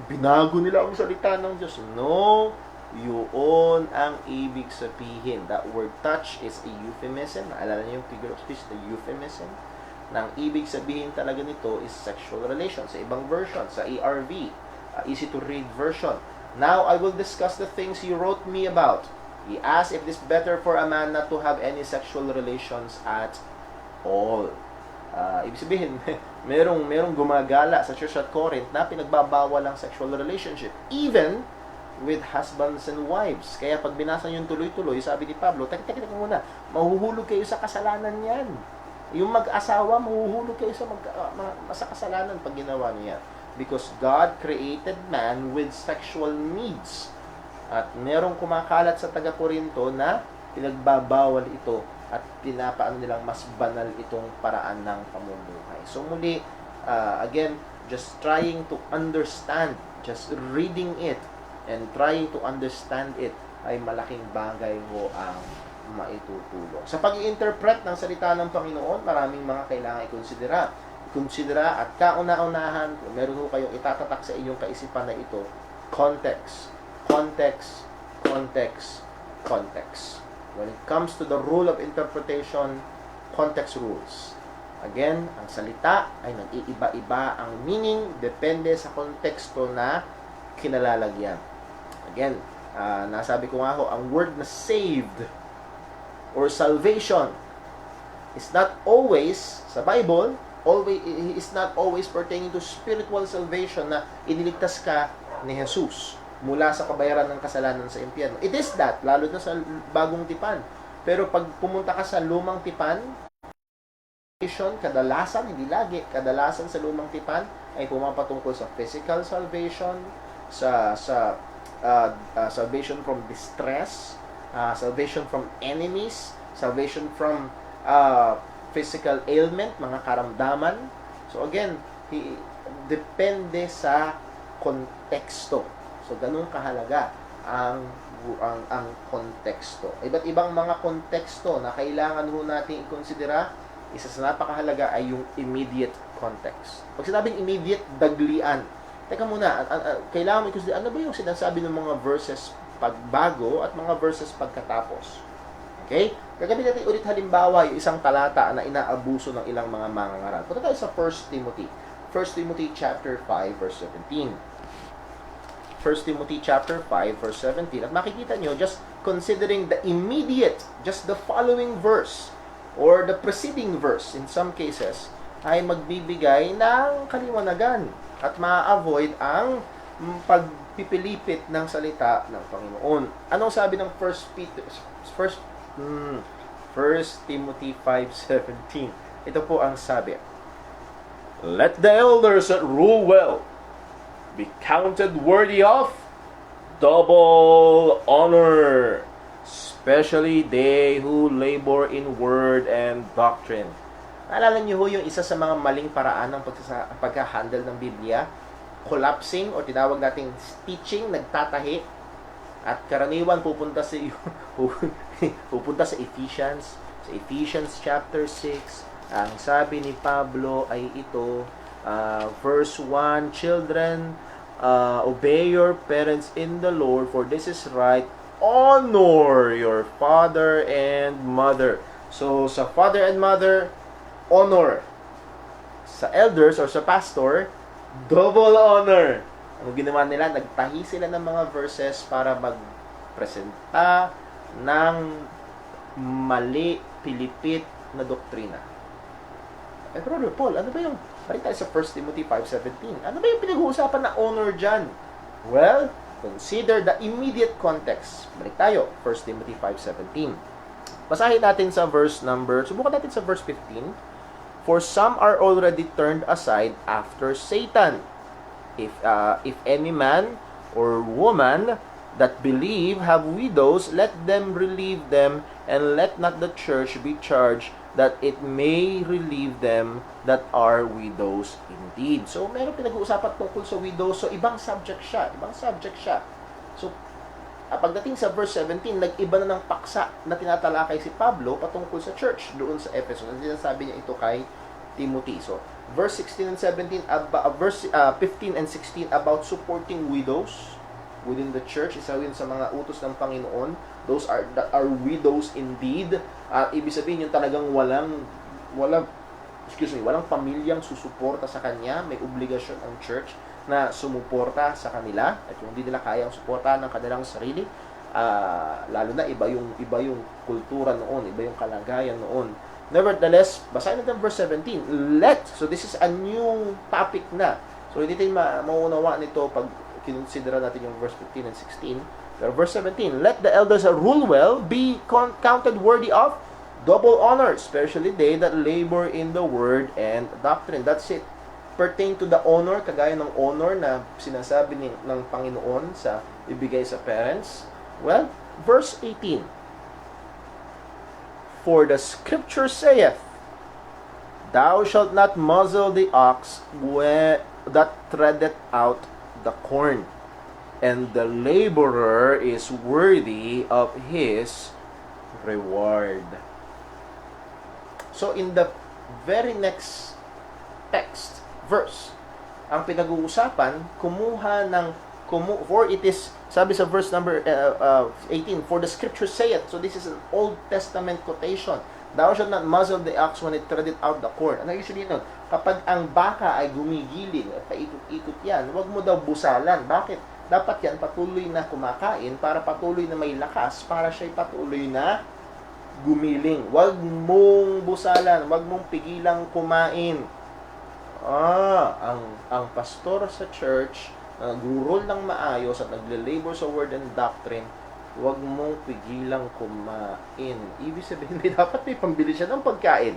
Binago nila ang salita ng Diyos. No, yun ang ibig sabihin. That word touch is a euphemism. Naalala niyo yung figure of speech, the euphemism. Nang ibig sabihin talaga nito is sexual relations. Sa ibang version, sa ERV, easy to read version. Now I will discuss the things he wrote me about. He asked if it is better for a man not to have any sexual relations at all. Ibig sabihin, merong gumagala sa church at Corinth na pinagbabawal ang sexual relationship, even with husbands and wives. Kaya pag binasa nyo yung tuloy-tuloy, sabi ni Pablo, teka muna, mahuhulog kayo sa kasalanan yan. Yung mag-asawa, mahuhulog kayo sa kasalanan pag ginawa niya. Because God created man with sexual needs. At merong kumakalat sa taga-Korinto na pinagbabawal ito at pinapaano nilang mas banal itong paraan ng pamumuhay. So muli, again, just trying to understand, just reading it, and trying to understand it ay malaking bagay ho ang maitutulong. Sa pag-i-interpret ng salita ng Panginoon, maraming mga kailangan i-considera. At kauna-unahan, kung meron ho kayong itatatak sa inyong kaisipan na ito, context. When it comes to the rule of interpretation, context rules. Again, ang salita ay nag-iiba-iba ang meaning depende sa konteksto na kinalalagyan. Again, nasabi ko nga ho, ang word na saved or salvation is not always, sa Bible, is not always pertaining to spiritual salvation na iniligtas ka ni Jesus mula sa kabayaran ng kasalanan sa impyerno. It is that, lalo na sa bagong tipan. Pero pag pumunta ka sa lumang tipan, kadalasan, hindi lagi, kadalasan sa lumang tipan ay pumapatungkol sa physical salvation, sa salvation from distress, salvation from enemies, salvation from physical ailment, mga karamdaman. So again, depende sa konteksto. So ganun kahalaga ang konteksto. Iba't ibang mga konteksto na kailangan ho natin i-considera. Isa sa napakahalaga ay yung immediate context. Pag sinabing immediate, daglian. Teka muna, kailangan mo i-consider, ano ba yung sinasabi ng mga verses pagbago at mga verses pagkatapos? Okay? Gagawin natin ulit halimbawa yung isang talata na inaabuso ng ilang mga mangangaral. Punta tayo sa 1 Timothy. 1 Timothy chapter 5 verse 17. 1 Timothy chapter 5 verse 17. At makikita nyo, just considering the immediate, just the following verse, or the preceding verse, in some cases, ay magbibigay ng kaliwanagan at ma-avoid ang pagpipilipit ng salita ng Panginoon. Anong sabi ng 1 Timothy 5:17? Ito po ang sabi. Let the elders that rule well be counted worthy of double honor, especially they who labor in word and doctrine. Naalala niyo ho yung isa sa mga maling paraan ng pagka-handle ng Biblia? Collapsing, o tinawag nating teaching, nagtatahi. At karaniwan pupunta sa Ephesians. Sa Ephesians chapter 6, ang sabi ni Pablo ay ito, verse 1, Children, obey your parents in the Lord, for this is right. Honor your father and mother. So, sa father and mother, honor. Sa elders or sa pastor, double honor. Ang ginawa nila, nagtahi sila ng mga verses para magpresenta ng mali, pilipit na doktrina. Eh, Brother Paul, ano ba yung, balik tayo sa 1 Timothy 5:17. Ano ba yung pinag-uusapan na honor dyan? Well, consider the immediate context. Balik tayo, 1 Timothy 5:17. Basahin natin sa subukan natin sa verse 15. For some are already turned aside after Satan. If any man or woman that believe have widows, let them relieve them, and let not the church be charged that it may relieve them that are widows indeed. So, meron pinag-uusapan tungkol sa widows. So, ibang subject siya. So, pagdating sa verse 17, nag-iba na ng paksa na tinatalakay si Pablo patungkol sa church doon sa Ephesus. Sinasabi niya ito kay Timothy. So, verse 16 and 17, verse 15 and 16 about supporting widows within the church. Isa yun sa mga utos ng Panginoon. Those that are widows indeed. Ibig sabihin yung talagang walang pamilyang susuporta sa kanya. May obligasyon ang church na sumuporta sa kanila at kung hindi nila kayang suportahan ng kanilang sarili, lalo na iba yung kultura noon, iba yung kalagayan noon. Nevertheless, basahin natin verse 17. So this is a new topic na. So hindi tayo mauunawaan nito pag kinonsidera natin yung verse 15 and 16. Pero verse 17, let the elders rule well, be counted worthy of double honor, especially they that labor in the word and doctrine. That's it. Pertain to the honor, kagaya ng honor na sinasabi ng Panginoon sa ibigay sa parents. Well, verse 18, for the scripture saith, thou shalt not muzzle the ox that treadeth out the corn, and the laborer is worthy of his reward. So in the very next text, verse, ang pinag-uusapan, for it is, sabi sa verse number 18, for the scripture saith, so this is an Old Testament quotation, thou shalt not muzzle the ox when it treadeth out the corn. Ano usually yun? Kapag ang baka ay gumigiling at paikot-ikot yan, huwag mo daw busalan. Bakit? Dapat yan patuloy na kumakain para patuloy na may lakas, para siya'y patuloy na gumiling. Huwag mong busalan, huwag mong pigilang kumain. Ang pastor sa church, nag-rule ng maayos at nagle-labor sa word and doctrine, huwag mong pigilang kumain. Ibig sabihin, dapat may pambili siya ng pagkain.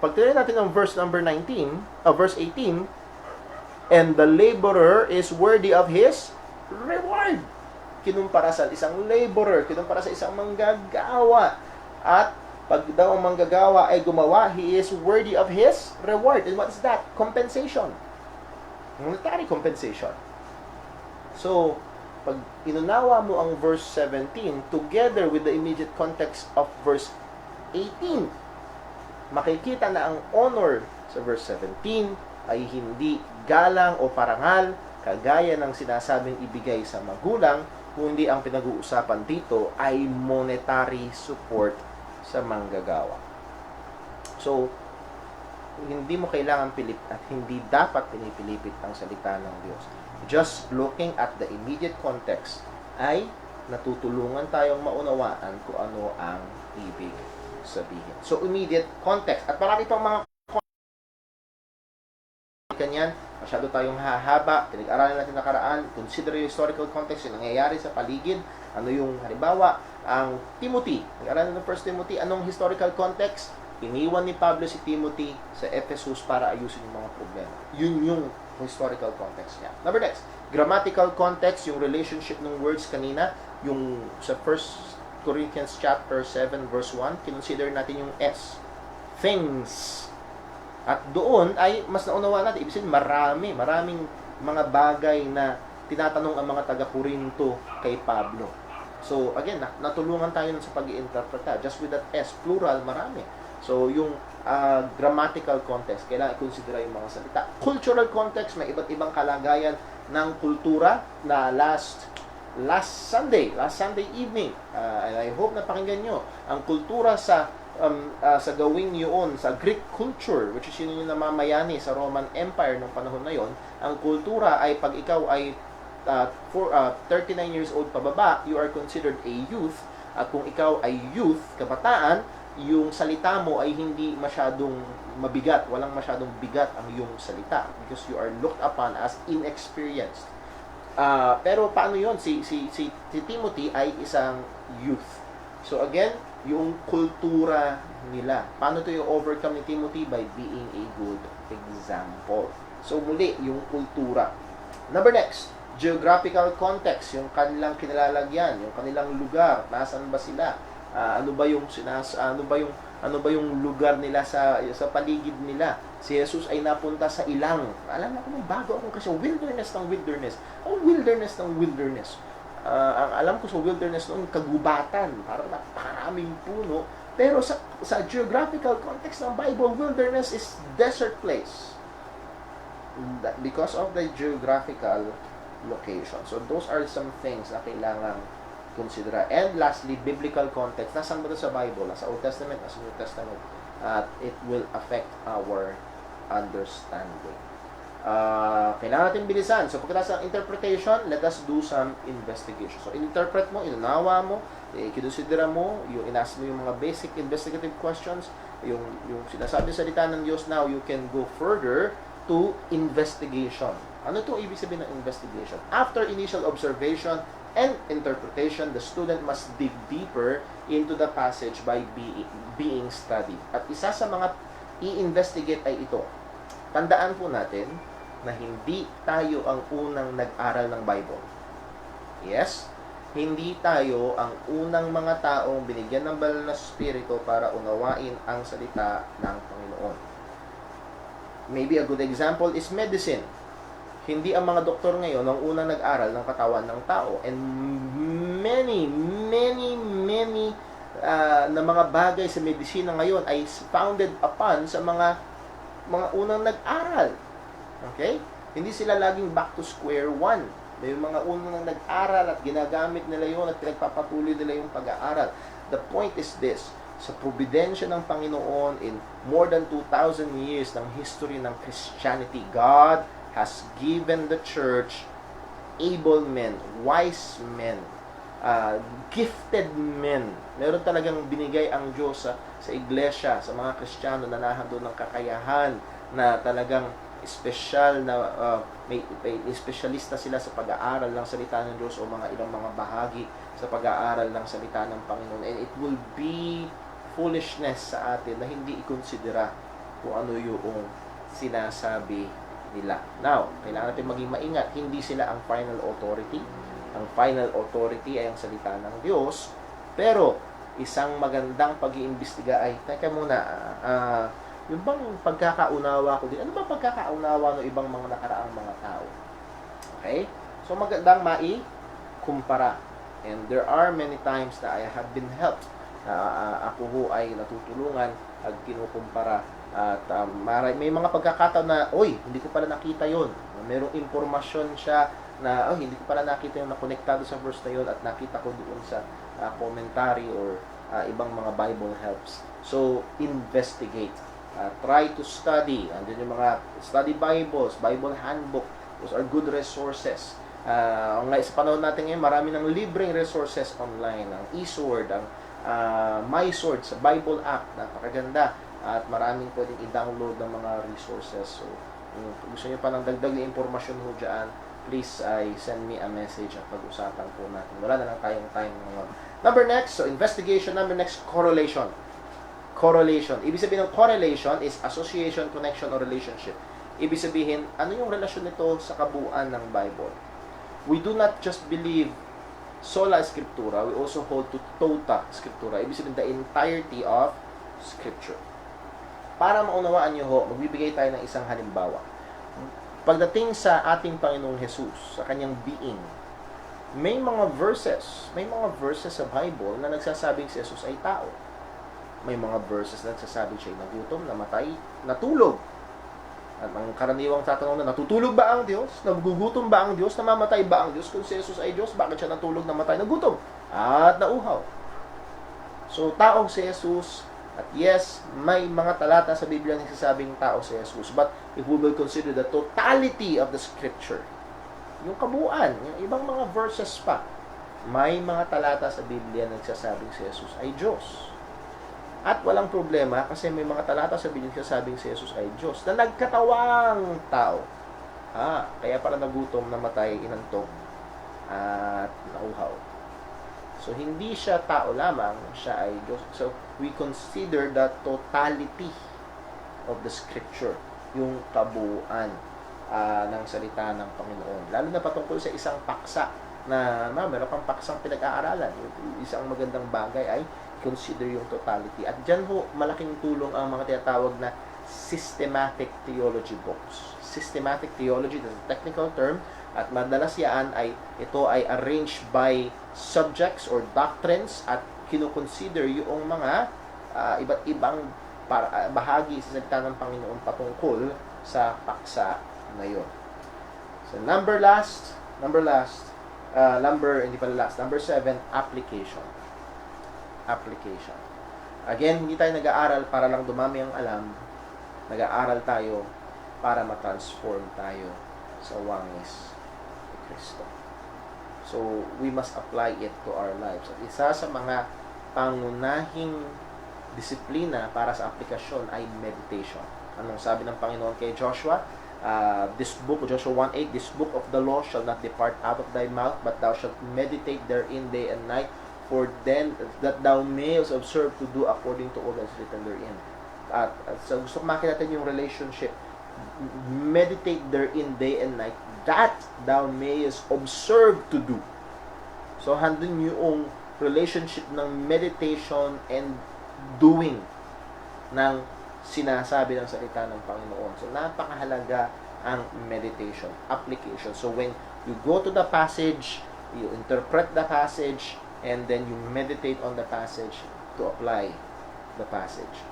Pag tingnan natin ang verse number 19, verse 18, and the laborer is worthy of his reward. Kinumpara sa isang laborer, kinumpara sa isang manggagawa. At pag daw ang manggagawa ay gumawa, he is worthy of his reward. And what is that? Compensation. Monetary compensation. So, pag inunawa mo ang verse 17 together with the immediate context of verse 18, makikita na ang honor sa verse 17 ay hindi galang o parangal kagaya ng sinasabing ibigay sa magulang, kundi ang pinag-uusapan dito ay monetary support sa manggagawa. So, hindi mo kailangan pilit at hindi dapat pinipilipit ang salita ng Diyos. Just looking at the immediate context ay natutulungan tayong maunawaan kung ano ang ibig sabihin. So, immediate context. At marami pang mga kanyan, masyado tayong hahaba, pinag-aralan natin nakaraan, consider yung historical context, yung nangyayari sa paligid, ano yung, halimbawa, ang Timothy, nag-aralan ng 1 Timothy, anong historical context? Iniwan ni Pablo si Timothy sa Ephesus para ayusin yung mga problema. Yun yung historical context niya. Number next, grammatical context, yung relationship ng words kanina, yung sa 1 Corinthians chapter 7 verse 1, kinonsider natin yung S. Things. At doon ay mas naunawa natin, ibig sabihin maraming mga bagay na tinatanong ang mga taga-Korinto kay Pablo. So again, natulungan tayo sa pag-iinterpreta. Just with that S, plural, marami. So yung grammatical context, kailangan i-consider yung mga salita. Cultural context, may iba't ibang kalagayan ng kultura na last Sunday evening, and I hope na pakinggan nyo, ang kultura sa gawing yun, sa Greek culture, which is yun yung namamayani sa Roman Empire nung panahon na yon, ang kultura ay pag ikaw ay 39 years old pababa, you are considered a youth, at kung ikaw ay youth, kabataan, yung salita mo ay hindi masyadong mabigat, walang masyadong bigat ang iyong salita, because you are looked upon as inexperienced. Pero paano yon? Si Timothy ay isang youth. So again, yung kultura nila. Paano ito yung overcome ni Timothy? By being a good example. So muli, yung kultura. Number next, geographical context, yung kanilang kinalalagyan, yung kanilang lugar, nasaan ba sila? Ano ba yung lugar nila sa paligid nila? Si Jesus ay napunta sa ilang. Alam na ko nung bago ako kasi wilderness ng wilderness. Ang wilderness ng wilderness. Ang alam ko sa wilderness noon, kagubatan, parang napakaraming puno. Pero sa geographical context ng Bible, wilderness is desert place. Because of the geographical location. So those are some things na kailangang consider. And lastly, biblical context. Nasaan ba ito sa Bible? Nasa Old Testament, nasa New Testament. At it will affect our understanding. Kailangan natin bilisan. So, pagkatapos ng interpretation, let us do some investigation. So, interpret mo, inunawa mo, kinusidera mo, yung inas mo yung mga basic investigative questions, yung sinasabi sa salita ng Diyos. Now, you can go further to investigation. Ano ito ibig sabihin ng investigation? After initial observation and interpretation, the student must dig deeper into the passage by being studied. At isa sa mga i-investigate ay ito. Tandaan po natin na hindi tayo ang unang nag-aral ng Bible. Yes? Hindi tayo ang unang mga taong binigyan ng banal na Espiritu para unawain ang salita ng Panginoon. Maybe a good example is medicine. Hindi ang mga doktor ngayon ang unang nag-aral ng katawan ng tao. And many na mga bagay sa medisina ngayon ay founded upon sa mga unang nag-aral. Okay? Hindi sila laging back to square one. May mga unang nag-aral at ginagamit nila yun at pinagpapatuloy nila yung pag-aaral. The point is this, sa providensya ng Panginoon in more than 2,000 years ng history ng Christianity, God has given the church able men, wise men, gifted men. Meron talagang binigay ang Diyos sa iglesia, sa mga Kristiyano na nahando ng kakayahan na talagang special na may espesyalista sila sa pag-aaral ng salita ng Diyos o ilang mga bahagi sa pag-aaral ng salita ng Panginoon. And it will be foolishness sa atin na hindi i-considera kung ano yung sinasabi nila. Now, kailangan natin maging maingat. Hindi sila ang final authority. Ang final authority ay ang salita ng Diyos. Pero, isang magandang pag-iimbestiga ay, teka muna, yung bang pagkakaunawa ko din, ano ba pagkakaunawa ng ibang mga nakaraang mga tao? Okay? So, magandang mai-kumpara. And there are many times that I have been helped. Ako ho ay natutulungan at kinukumpara. At may mga pagkakataon na, hindi ko pala nakita yon. Merong impormasyon siya na, hindi ko pala nakita yung nakonektado sa verse na yun at nakita ko doon sa commentary or ibang mga Bible helps. So, investigate. Try to study. Andun yung mga study Bibles, Bible handbook. Those are good resources. Sa panahon natin ngayon, marami ng libreng resources online. Ang eSword, ang MySword sa Bible app, napakaganda. At maraming pwedeng i-download ng mga resources. So, kung gusto nyo pa ng dagdag na impormasyon ho dyan, please send me a message at pag-usapan po natin. Wala na lang tayong time ngayon. Number next, so investigation. Number next, correlation. Correlation. Ibig sabihin ng correlation is association, connection, or relationship. Ibig sabihin, ano yung relasyon nito sa kabuuan ng Bible? We do not just believe sola scriptura, we also hold to tota scriptura. Ibig sabihin, the entirety of Scripture. Para maunawaan nyo ho, magbibigay tayo ng isang halimbawa. Pagdating sa ating Panginoong Jesus, sa kanyang being, may mga verses sa Bible na nagsasabing si Jesus ay tao. May mga verses na nagsasabing siya ay nagutom, namatay, natulog. At ang karaniwang tatanong na, natutulog ba ang Diyos? Nagugutom ba ang Diyos? Namamatay ba ang Diyos? Kung si Jesus ay Diyos, bakit siya natulog, namatay, nagutom? At nauhaw. So, taong si Jesus, at yes, may mga talata sa Biblia na nagsasabing tao si Jesus. But if we will consider the totality of the Scripture, yung kabuuan, yung ibang mga verses pa, may mga talata sa Biblia na nagsasabing si Jesus ay Diyos. At walang problema kasi may mga talata sa Biblia na nagsasabing si Jesus ay Diyos na nagkatawang tao. Kaya pala nagutom, namatay, inantok, at nauhaw. So, hindi siya tao lamang, siya ay Diyos. So, we consider the totality of the Scripture, yung kabuuan ng salita ng Panginoon. Lalo na patungkol sa isang paksa na meron kang paksang pinag-aaralan. Isang magandang bagay ay consider yung totality. At dyan ho, malaking tulong ang mga tinatawag na systematic theology books. Systematic theology, that's a technical term, at madalas ito ay arranged by subjects or doctrines at kinukonsider yung mga iba't ibang bahagi sa salita ng Panginoon patungkol sa paksa na yun. So, number 7, application. Application. Again, hindi tayo nag-aaral para lang dumami ang alam. Nag-aaral tayo para ma-transform tayo sa wangis ni Kristo. So, we must apply it to our lives. At isa sa mga pangunahing disiplina para sa aplikasyon ay meditation. Anong sabi ng Panginoon kay Joshua? This book, Joshua 1:8, this book of the law shall not depart out of thy mouth, but thou shalt meditate therein day and night, for then that thou mayest observe to do according to all that is written therein. At so gusto ko makita natin yung relationship. Meditate therein day and night, that thou mayest observe to do. So, handun yung relationship ng meditation and doing ng sinasabi ng salita ng Panginoon. So, napakahalaga ang meditation, application. So, when you go to the passage, you interpret the passage, and then you meditate on the passage to apply the passage.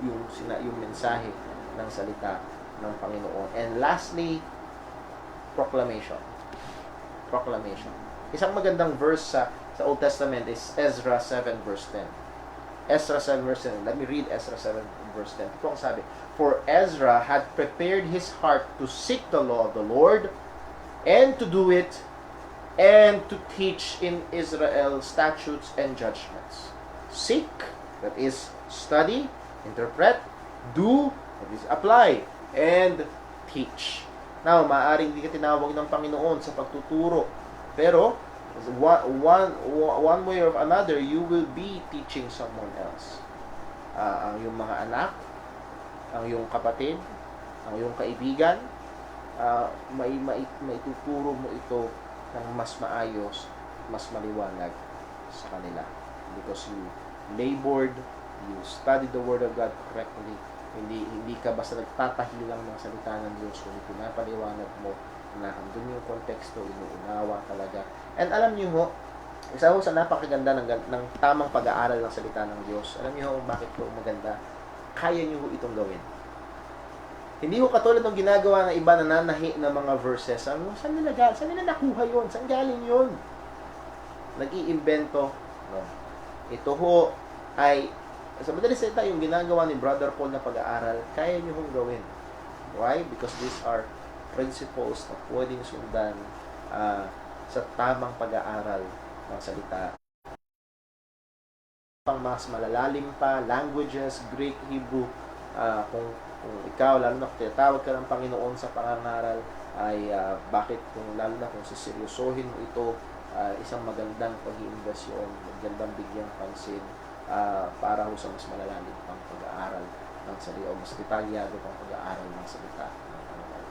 Yung mensahe ng salita ng Panginoon. And lastly, proclamation. Proclamation. Isang magandang verse sa Old Testament is Ezra 7 verse 10. Ezra 7 verse 10. Let me read Ezra 7 verse 10. Ito ang sabi, for Ezra had prepared his heart to seek the law of the Lord and to do it and to teach in Israel statutes and judgments. Seek, that is study, interpret, do, that is apply, and teach. Now, maaaring hindi ka tinawag ng Panginoon sa pagtuturo, pero one way or another, you will be teaching someone else. Ang iyong mga anak, ang iyong kapatid, ang iyong kaibigan, maituturo mo ito ng mas maayos, mas maliwanag sa kanila. Because you labored, you studied the Word of God correctly, hindi ka basta nagtatahilang ng salita ng Diyos, kundi pinapaliwanag mo na doon yung konteksto, inuunawa talaga. And alam niyo ho, isa ho sa napakaganda ng tamang pag-aaral ng salita ng Diyos. Alam niyo ho bakit po maganda? Kaya niyo ho itong gawin. Hindi ho katulad ng ginagawa ng iba na nanahi ng mga verses. Saan nila nakuha yun? Saan galing yun? Nag-iimbento. No. Ito ho ay, sa madaling salita, yung ginagawa ni Brother Paul na pag-aaral, kaya niyo hong gawin. Why? Because these are principles na pwedeng sundan sa tamang pag-aaral ng salita. Pang mas malalalim pa, languages, Greek, Hebrew, kung ikaw, lalo na kung tinatawag ka ng Panginoon sa pangangaral, ay bakit lalo na kung siseryosohin mo ito, isang magandang pag-iimbes yun, magandang bigyang pansin, para ho sa mas malalalim pang pag-aaral ng salita o mas detalyado pang pag-aaral ng salita.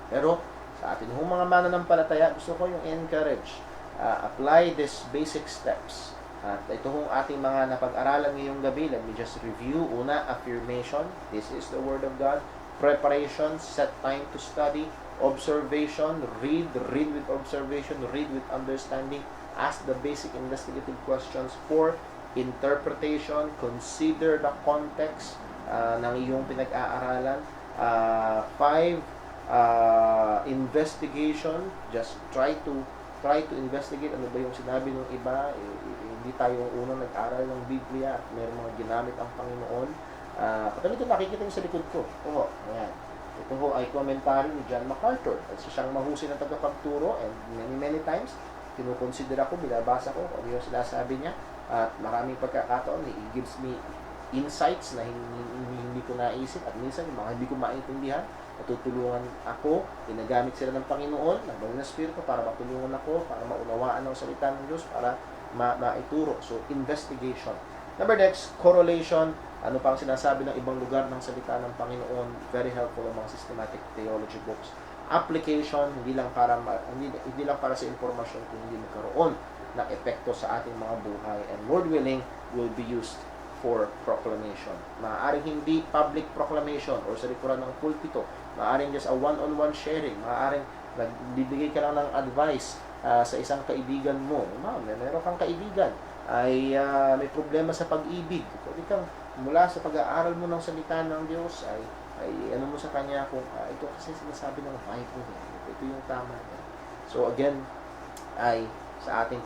Pero sa atin hong mga mananampalataya, gusto ko yung encourage, apply these basic steps. At ito hong ating mga napag-aralan ngayong gabi. Let me just review. Una, affirmation. This is the Word of God. Preparation, set time to study. Observation, read with observation, read with understanding. Ask the basic investigative questions. 4, interpretation, consider the context ng iyong pinag-aaralan. 5, investigation, just try to investigate ano ba yung sinabi ng iba. Hindi tayo unang nag-aral ng Biblia at mayroong mga ginamit ang Panginoon. Katulad ito nakikita nyo sa likod ko. Ayan. Ito ho ay commentary ni John MacArthur. At siyang mahusay na tagapagturo, and many times kinukonsidera ko, binabasa ko ano yung sinasabi niya, at maraming pagkakataon he gives me insights na hindi ko naisip, at minsan yung mga hindi ko maintindihan, natutulungan ako, ginagamit sila ng Panginoon, ng Banal na Espiritu para matulungan ako, para maunawaan ang salita ng Diyos, para maituro. So, investigation. Number next, correlation. Ano pang sinasabi ng ibang lugar ng salita ng Panginoon? Very helpful ang mga systematic theology books. Application, hindi lang para sa impormasyon, kundi magkaroon ng epekto sa ating mga buhay. And Lord willing, will be used for proclamation. Maaaring hindi public proclamation or sa likuran ng pulpito. Maaaring just a one-on-one sharing. Maaaring nagbibigay ka lang ng advice sa isang kaibigan mo. Meron kang kaibigan ay may problema sa pag-ibig. Pwede kang mula sa pag-aaral mo ng salita ng Diyos ay ano mo sa kanya kung ito kasi sinasabi ng Bible. Ito yung tama niya. So again, ay sa ating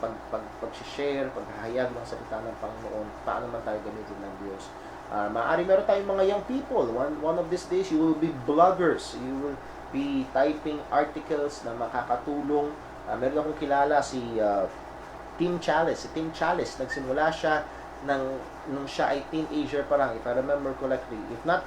pag-share, paghahayag ng salita ng Panginoon, paano man tayo gamitin ng Diyos. Maaari meron tayong mga young people. One of these days, you will be bloggers. You will be typing articles na makakatulong. Meron akong kilala si Tim Chalice. Si Tim Chalice, nagsimula siya nung siya ay teenager pa lang, if I remember correctly. If not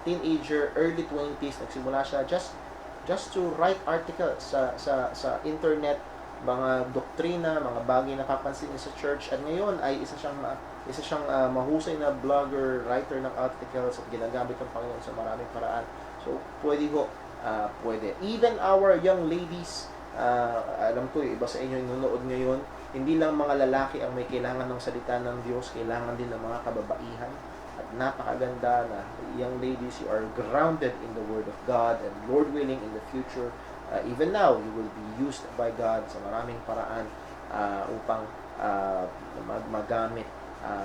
teenager, early 20s, nagsimula siya just to write articles sa internet, mga doktrina, mga bagay na papansin niya sa church. At ngayon ay isa siyang mahusay na blogger, writer ng articles, at ginagamit ng Panginoon sa maraming paraan. So, pwede. Even our young ladies, alam ko iba sa inyo yung nanonood ngayon, hindi lang mga lalaki ang may kailangan ng salita ng Diyos, kailangan din ng mga kababaihan. At napakaganda na young ladies, you are grounded in the Word of God, and Lord willing, in the future, even now, you will be used by God sa maraming paraan upang magamit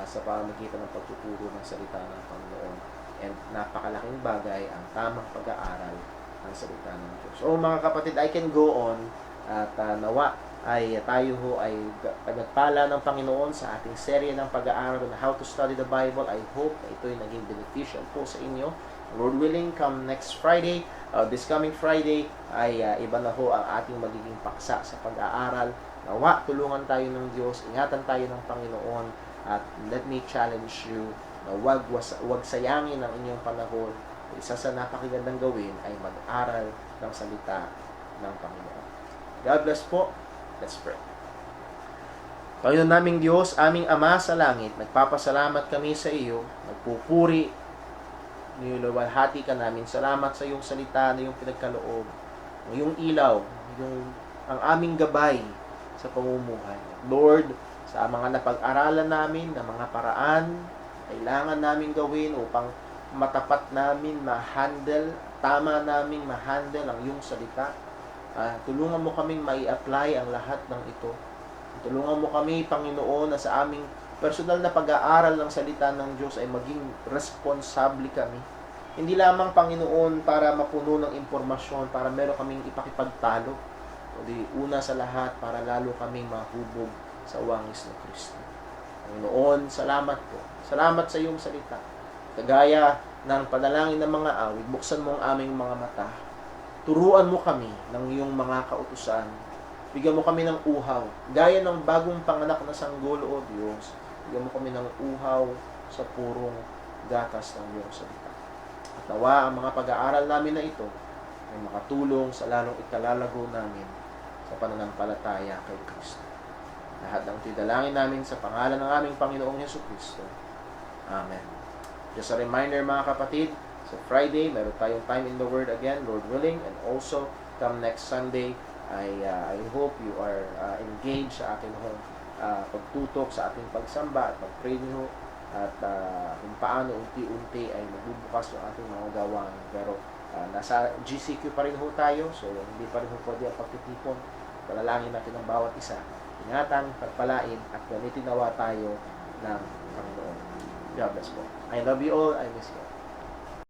sa pamamagitan ng pagtuturo ng salita ng Panginoon. And napakalaking bagay ang tamang pag-aaral ng salita ng Diyos. So mga kapatid, I can go on, at nawa ay tayo ay nagpala ng Panginoon sa ating serye ng pag-aaral on how to study the Bible. I hope na ito ay naging beneficial po sa inyo. Lord willing, come next Friday, this coming Friday, ay iba na ho ang ating magiging paksa sa pag-aaral. Nawa, tulungan tayo ng Diyos, ingatan tayo ng Panginoon, at let me challenge you na wag sayangin ang inyong panahon. Isa sa napakagandang gawin ay mag-aral ng salita ng Panginoon. God bless po. Let's pray. Panginoon naming Diyos, aming Ama sa langit, nagpapasalamat kami sa iyo, nagpupuri, niluwalhati ka namin. Salamat sa iyong salita na iyong pinagkaloob, ang iyong ilaw, ang aming gabay sa pamumuhay. Lord, sa mga napag-aralan namin na mga paraan, kailangan namin gawin upang matapat namin ma-handle, tama namin ma-handle ang iyong salita. Tulungan mo kaming mai-apply ang lahat ng ito. Tulungan mo kami, Panginoon, na sa aming personal na pag-aaral ng salita ng Diyos ay maging responsable kami. Hindi lamang, Panginoon, para mapuno ng impormasyon, para meron kaming ipakipagtalo, kundi una sa lahat, para lalo kaming mahubog sa wangis ng Kristo. Panginoon, salamat po. Salamat sa iyong salita. Kagaya ng panalangin ng mga awit, buksan mo ang aming mga mata. Turuan mo kami ng iyong mga kautusan. Bigyan mo kami ng uhaw. Gaya ng bagong panganak na sanggol, O Diyos, bigyan mo kami ng uhaw sa purong gatas ng iyong salita. At nawa ang mga pag-aaral namin na ito ay makatulong sa lalong ikalalago namin sa pananampalataya kay Kristo. Lahat ng tidalangin namin sa pangalan ng aming Panginoong Jesucristo. Amen. Just a reminder, mga kapatid, sa Friday, meron tayong time in the Word again, Lord willing, and also come next Sunday, I hope you are engaged sa ating pagtutok, sa ating pagsamba at pag-pray niyo, at kung paano unti-unti ay magbubukas yung ating mga gawain. Pero nasa GCQ pa rin ho tayo, so hindi pa rin ho pwede ang pagtitipon. Palalangin natin ang bawat isa. Ingatan, pagpalain, at gamitin nawa tayo ng Panginoon. God bless po. I love you all. I miss you all.